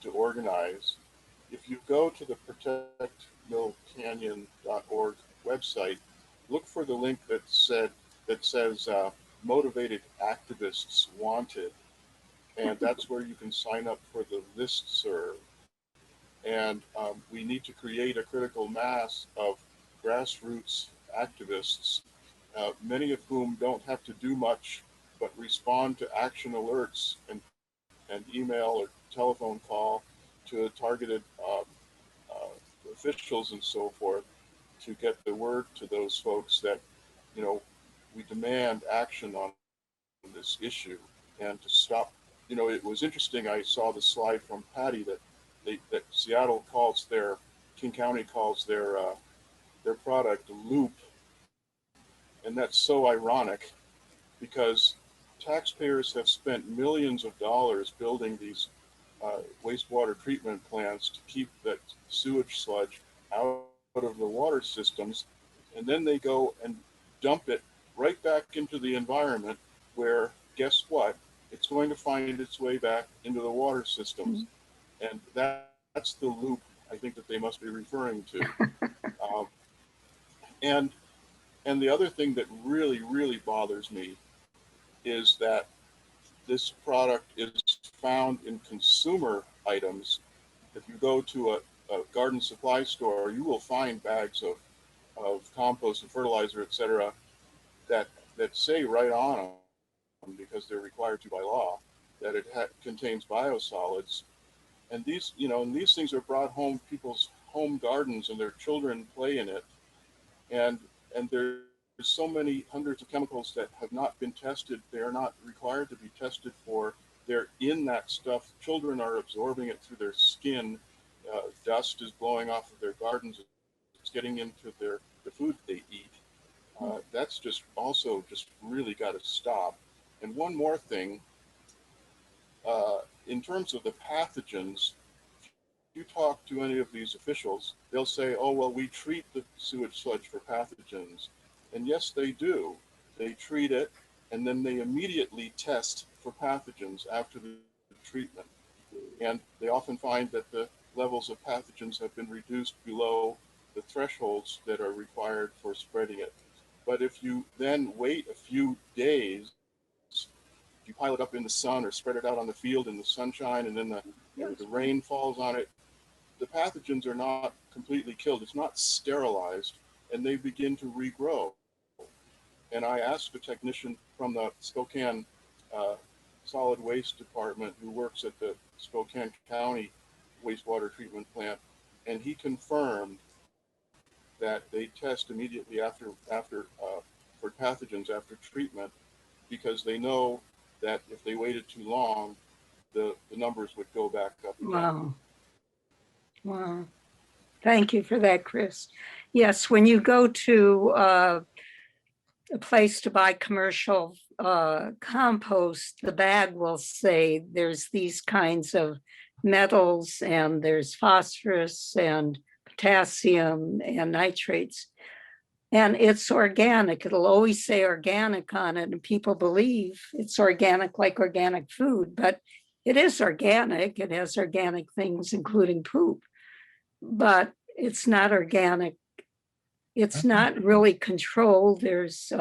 to organize. If you go to the protectmillcanyon.org website, look for the link that says motivated activists wanted, and that's where you can sign up for the listserv. And we need to create a critical mass of grassroots activists, many of whom don't have to do much but respond to action alerts and email or telephone call to targeted officials and so forth, to get the word to those folks that, we demand action on this issue and to stop. It was interesting. I saw the slide from Patty that Seattle calls King County calls their product Loop, and that's so ironic, because taxpayers have spent millions of dollars building these wastewater treatment plants to keep that sewage sludge out of the water systems, and then they go and dump it right back into the environment, where, guess what? It's going to find its way back into the water systems. Mm-hmm. And that's the loop I think that they must be referring to. And the other thing that really, really bothers me is that this product is found in consumer items. If you go to a garden supply store, you will find bags of compost and fertilizer, et cetera, that say right on them, because they're required to by law, that it contains biosolids. And these things are brought home, people's home gardens, and their children play in it. And there's so many hundreds of chemicals that have not been tested. They are not required to be tested for. They're in that stuff. Children are absorbing it through their skin. Dust is blowing off of their gardens. It's getting into the food they eat. That's just really got to stop. And one more thing, in terms of the pathogens, if you talk to any of these officials, they'll say, oh, well, we treat the sewage sludge for pathogens. And yes, they do. They treat it, and then they immediately test for pathogens after the treatment. And they often find that the levels of pathogens have been reduced below the thresholds that are required for spreading it. But if you then wait a few days, if you pile it up in the sun or spread it out on the field in the sunshine, and then the rain falls on it, the pathogens are not completely killed. It's not sterilized, and they begin to regrow. And I asked a technician from the Spokane Solid Waste Department who works at the Spokane County wastewater treatment plant, and he confirmed that they test immediately after for pathogens after treatment, because they know that if they waited too long, the numbers would go back up again. Wow. Wow. Thank you for that, Chris. Yes, when you go to a place to buy commercial compost, the bag will say there's these kinds of metals, and there's phosphorus and potassium and nitrates. And it's organic. It'll always say organic on it, and people believe it's organic, like organic food, but it is organic. It has organic things, including poop, but it's not organic. It's not really controlled. There's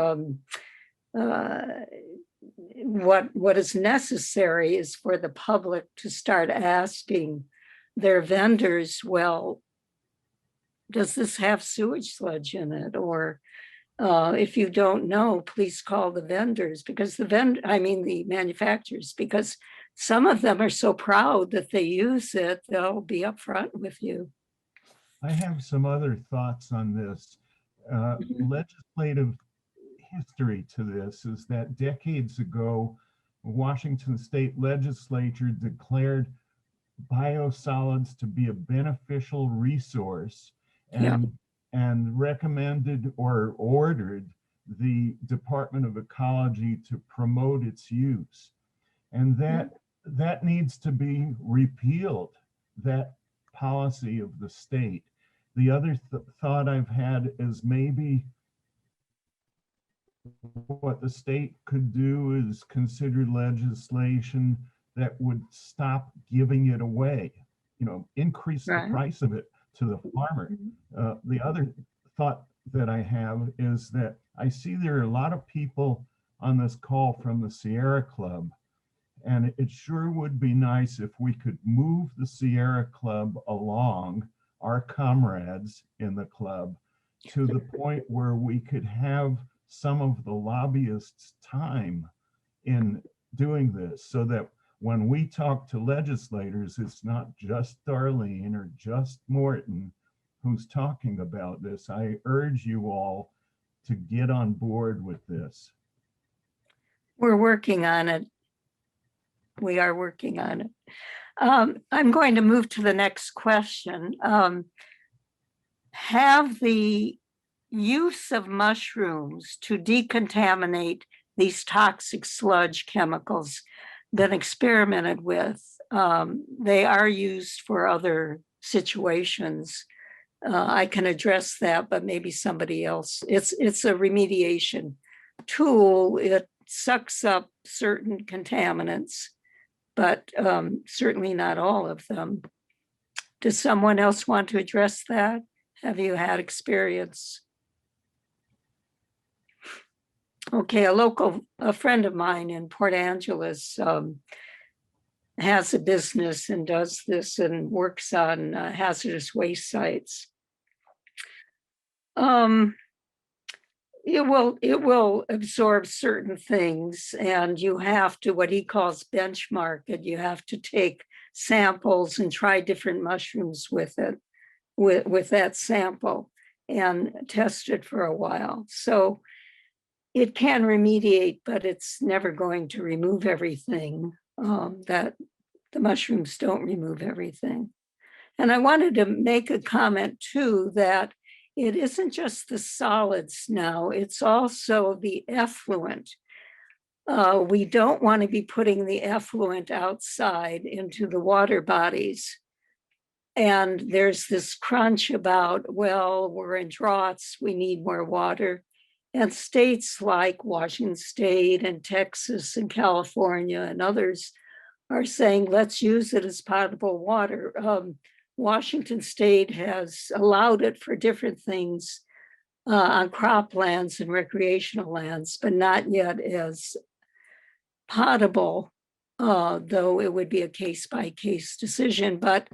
what is necessary is for the public to start asking their vendors, well, does this have sewage sludge in it? Or if you don't know, please call the vendors, because the manufacturers, because some of them are so proud that they use it, they'll be upfront with you. I have some other thoughts on this. Legislative history to this is that decades ago, Washington State Legislature declared biosolids to be a beneficial resource and recommended or ordered the Department of Ecology to promote its use. And that needs to be repealed, that policy of the state. The other thought I've had is maybe what the state could do is consider legislation that would stop giving it away, increase the price of it to the farmer. The other thought that I have is that I see there are a lot of people on this call from the Sierra Club, and it sure would be nice if we could move the Sierra Club along, our comrades in the club, to the point where we could have some of the lobbyists' time in doing this, so that when we talk to legislators, it's not just Darlene or just Morton who's talking about this. I urge you all to get on board with this. We're working on it. We are working on it. I'm going to move to the next question. Have the use of mushrooms to decontaminate these toxic sludge chemicals been experimented with? They are used for other situations. I can address that, but maybe somebody else. It's a remediation tool. It sucks up certain contaminants, but certainly not all of them. Does someone else want to address that? Have you had experience? Okay, a friend of mine in Port Angeles has a business and does this and works on hazardous waste sites. It will absorb certain things, and you have to, what he calls benchmark it. You have to take samples and try different mushrooms with it, with that sample, and test it for a while. So it can remediate, but it's never going to remove everything. That the mushrooms don't remove everything. And I wanted to make a comment too, that it isn't just the solids now, it's also the effluent. We don't want to be putting the effluent outside into the water bodies. And there's this crunch about, well, we're in droughts, we need more water. And states like Washington State and Texas and California and others are saying, let's use it as potable water. Washington State has allowed it for different things on croplands and recreational lands, but not yet as potable, though it would be a case-by-case decision. But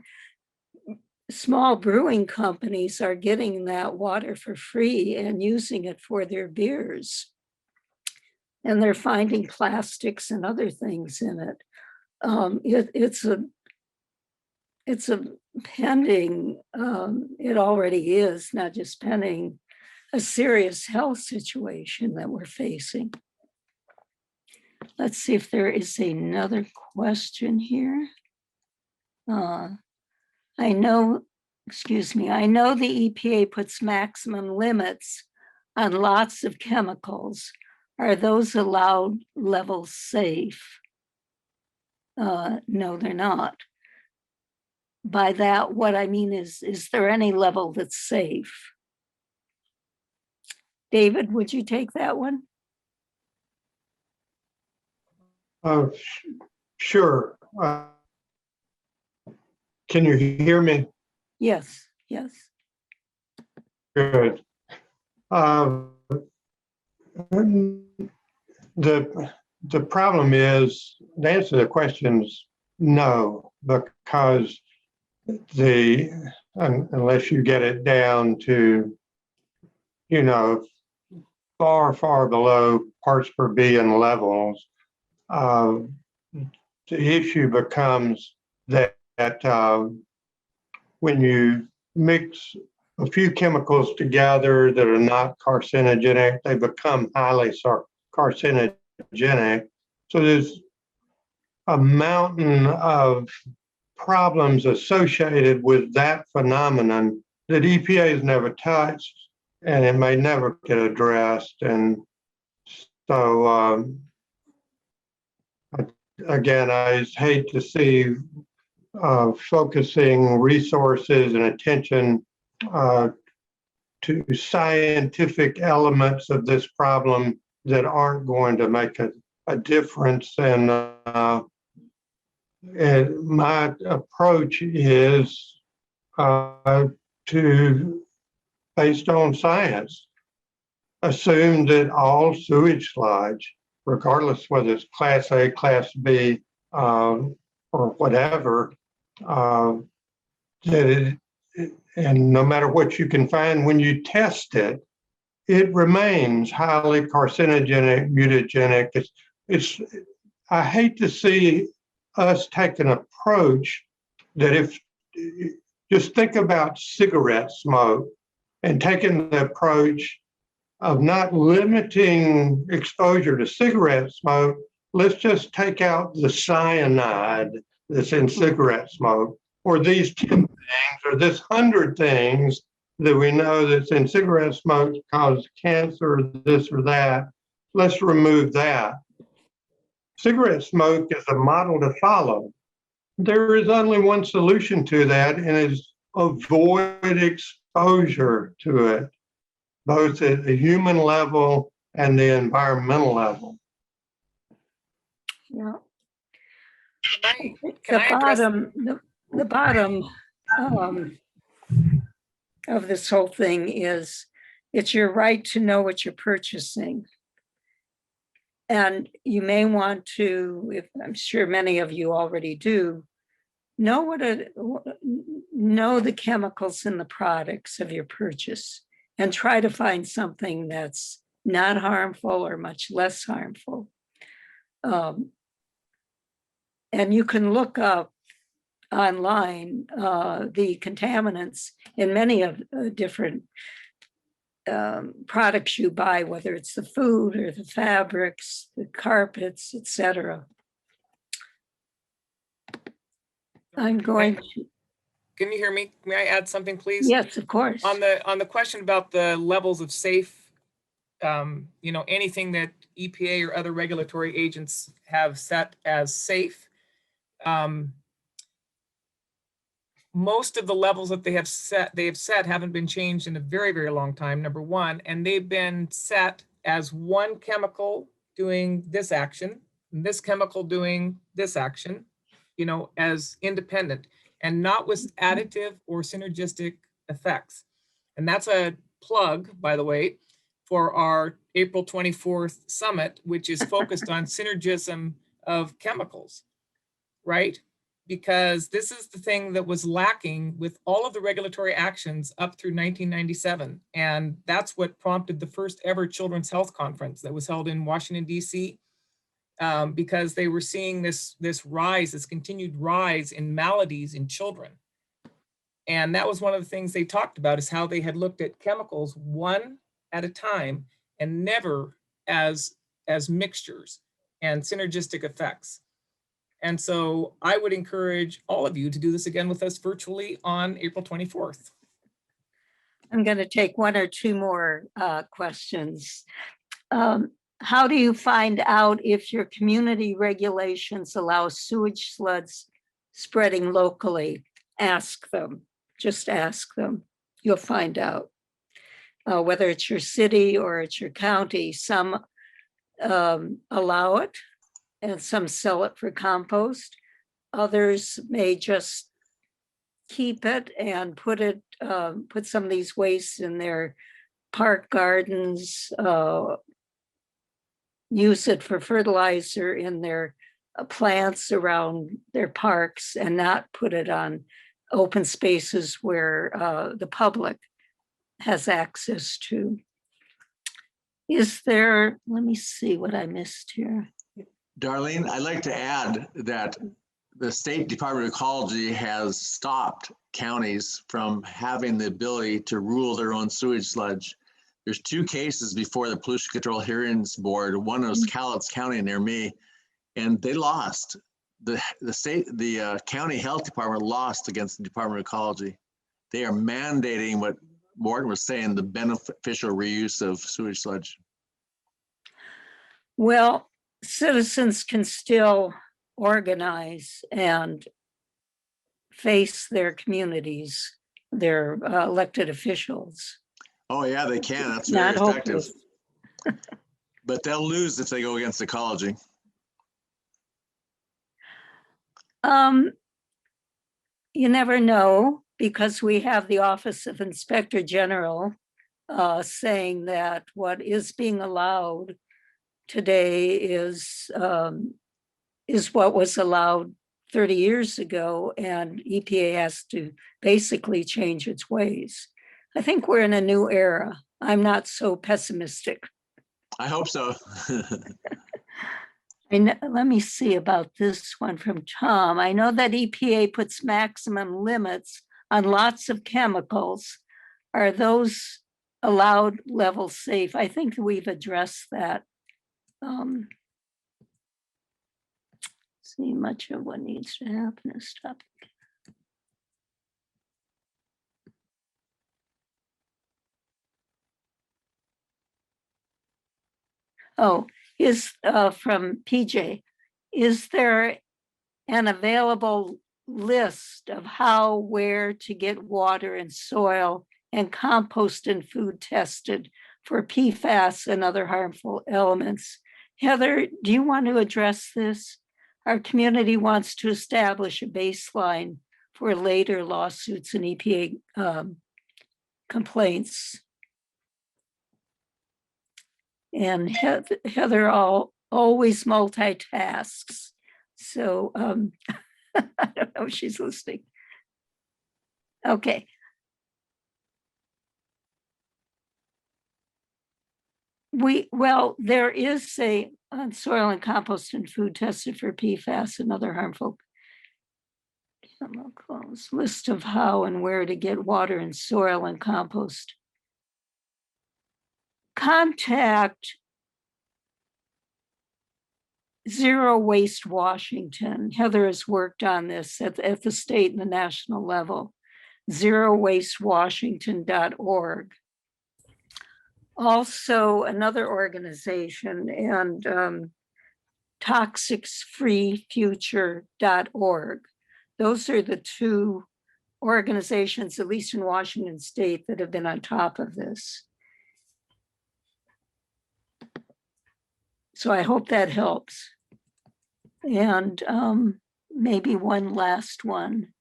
small brewing companies are getting that water for free and using it for their beers. And they're finding plastics and other things in it. It's a pending, it already is, not just pending, a serious health situation that we're facing. Let's see if there is another question here. I know the EPA puts maximum limits on lots of chemicals. Are those allowed levels safe? No, they're not. By that, what I mean is there any level that's safe? David, would you take that one? Sure. Can you hear me? Yes, yes. Good. The problem is, the answer to the question is no, because unless you get it down to, far, far below parts per billion levels, the issue becomes that when you mix a few chemicals together that are not carcinogenic, they become highly carcinogenic. So there's a mountain of problems associated with that phenomenon that EPA has never touched, and it may never get addressed. And so, again, I hate to see focusing resources and attention to scientific elements of this problem that aren't going to make a difference. And my approach is to, based on science, assume that all sewage sludge, regardless whether it's Class A, Class B, or whatever, and no matter what you can find when you test it, it remains highly carcinogenic, mutagenic. I hate to see us take an approach that just think about cigarette smoke and taking the approach of not limiting exposure to cigarette smoke. Let's just take out the cyanide that's in cigarette smoke, or these 10 things, or this 100 things that we know that's in cigarette smoke cause cancer, this or that. Let's remove that. Cigarette smoke is a model to follow. There is only one solution to that, and is avoid exposure to it, both at the human level and the environmental level. Yeah. Can I address the bottom of this whole thing is it's your right to know what you're purchasing. And you may want to, if I'm sure many of you already do, know the chemicals in the products of your purchase. and try to find something that's not harmful or much less harmful. And you can look up online the contaminants in many of the different products you buy, whether it's the food or the fabrics, the carpets, etc. I'm going to, Can you hear me? May I add something, please? yes, of course. On the question about the levels of safe, you know, anything that EPA or other regulatory agents have set as safe, most of the levels that they have set haven't been changed in a very, very long time, number one, and they've been set as one chemical doing this action, and this chemical doing this action, you know, as independent, and not with additive or synergistic effects. And that's a plug, by the way, for our April 24th summit, which is focused on synergism of chemicals, right? Because this is the thing that was lacking with all of the regulatory actions up through 1997. And that's what prompted the first ever Children's Health Conference that was held in Washington, D.C., because they were seeing this rise, this continued rise in maladies in children. And that was one of the things they talked about, is how they had looked at chemicals one at a time and never as mixtures and synergistic effects. And so I would encourage all of you to do this again with us virtually on April 24th. I'm going to take one or two more questions. How do you find out if your community regulations allow sewage sludge spreading locally? Ask them, just ask them. You'll find out. Whether it's your city or it's your county, some allow it, and some sell it for compost. Others may just keep it and put some of these wastes in their park gardens, use it for fertilizer in their plants around their parks, and not put it on open spaces where the public has access to. Is there, let me see what I missed here. Darlene, I'd like to add that the State Department of Ecology has stopped counties from having the ability to rule their own sewage sludge. There's 2 cases before the Pollution Control Hearings Board. One was Cowlitz County near me, and they lost. The county health department lost against the Department of Ecology. They are mandating what Morton was saying, the beneficial reuse of sewage sludge. Well, citizens can still organize and face their communities, their elected officials. Oh yeah, they can. That's very Not effective. hopeless. But they'll lose if they go against ecology. You never know, because we have the Office of Inspector General saying that what is being allowed today is what was allowed 30 years ago, and EPA has to basically change its ways. I think we're in a new era. I'm not so pessimistic. I hope so. Let me see about this one from Tom. I know that EPA puts maximum limits on lots of chemicals. Are those allowed level safe? I think we've addressed that. See, much of what needs to happen is topic. Oh, is from PJ. Is there an available list of how, where to get water and soil and compost and food tested for PFAS and other harmful elements? Heather, do you want to address this? Our community wants to establish a baseline for later lawsuits and EPA complaints. And Heather always multitasks. So I don't know if she's listening. Okay. Well, there is a soil and compost and food tested for PFAS and other harmful chemicals. List of how and where to get water and soil and compost. Contact Zero Waste Washington. Heather has worked on this at the state and the national level. ZeroWasteWashington.org. Also, another organization, and ToxicsFreeFuture.org. Those are the two organizations, at least in Washington State, that have been on top of this. So I hope that helps. And maybe one last one.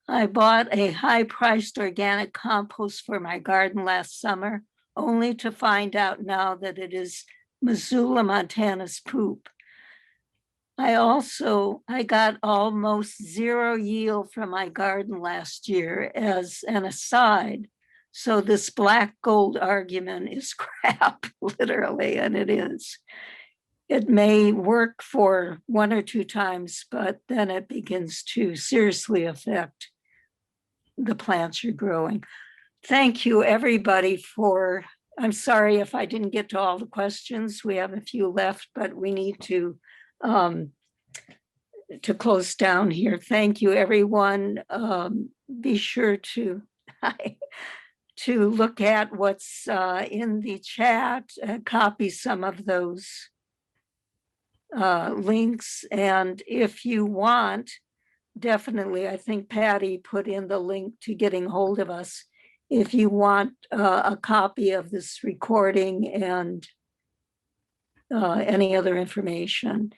I bought a high-priced organic compost for my garden last summer, only to find out now that it is Missoula, Montana's poop. I got almost zero yield from my garden last year as an aside. So this black gold argument is crap, literally, and it is. It may work for 1 or 2 times, but then it begins to seriously affect the plants you're growing. Thank you, everybody, I'm sorry if I didn't get to all the questions. We have a few left, but we need to close down here. Thank you, everyone. Be sure to look at what's in the chat, copy some of those links. And if you want, definitely, I think Patty put in the link to getting hold of us. If you want a copy of this recording and any other information,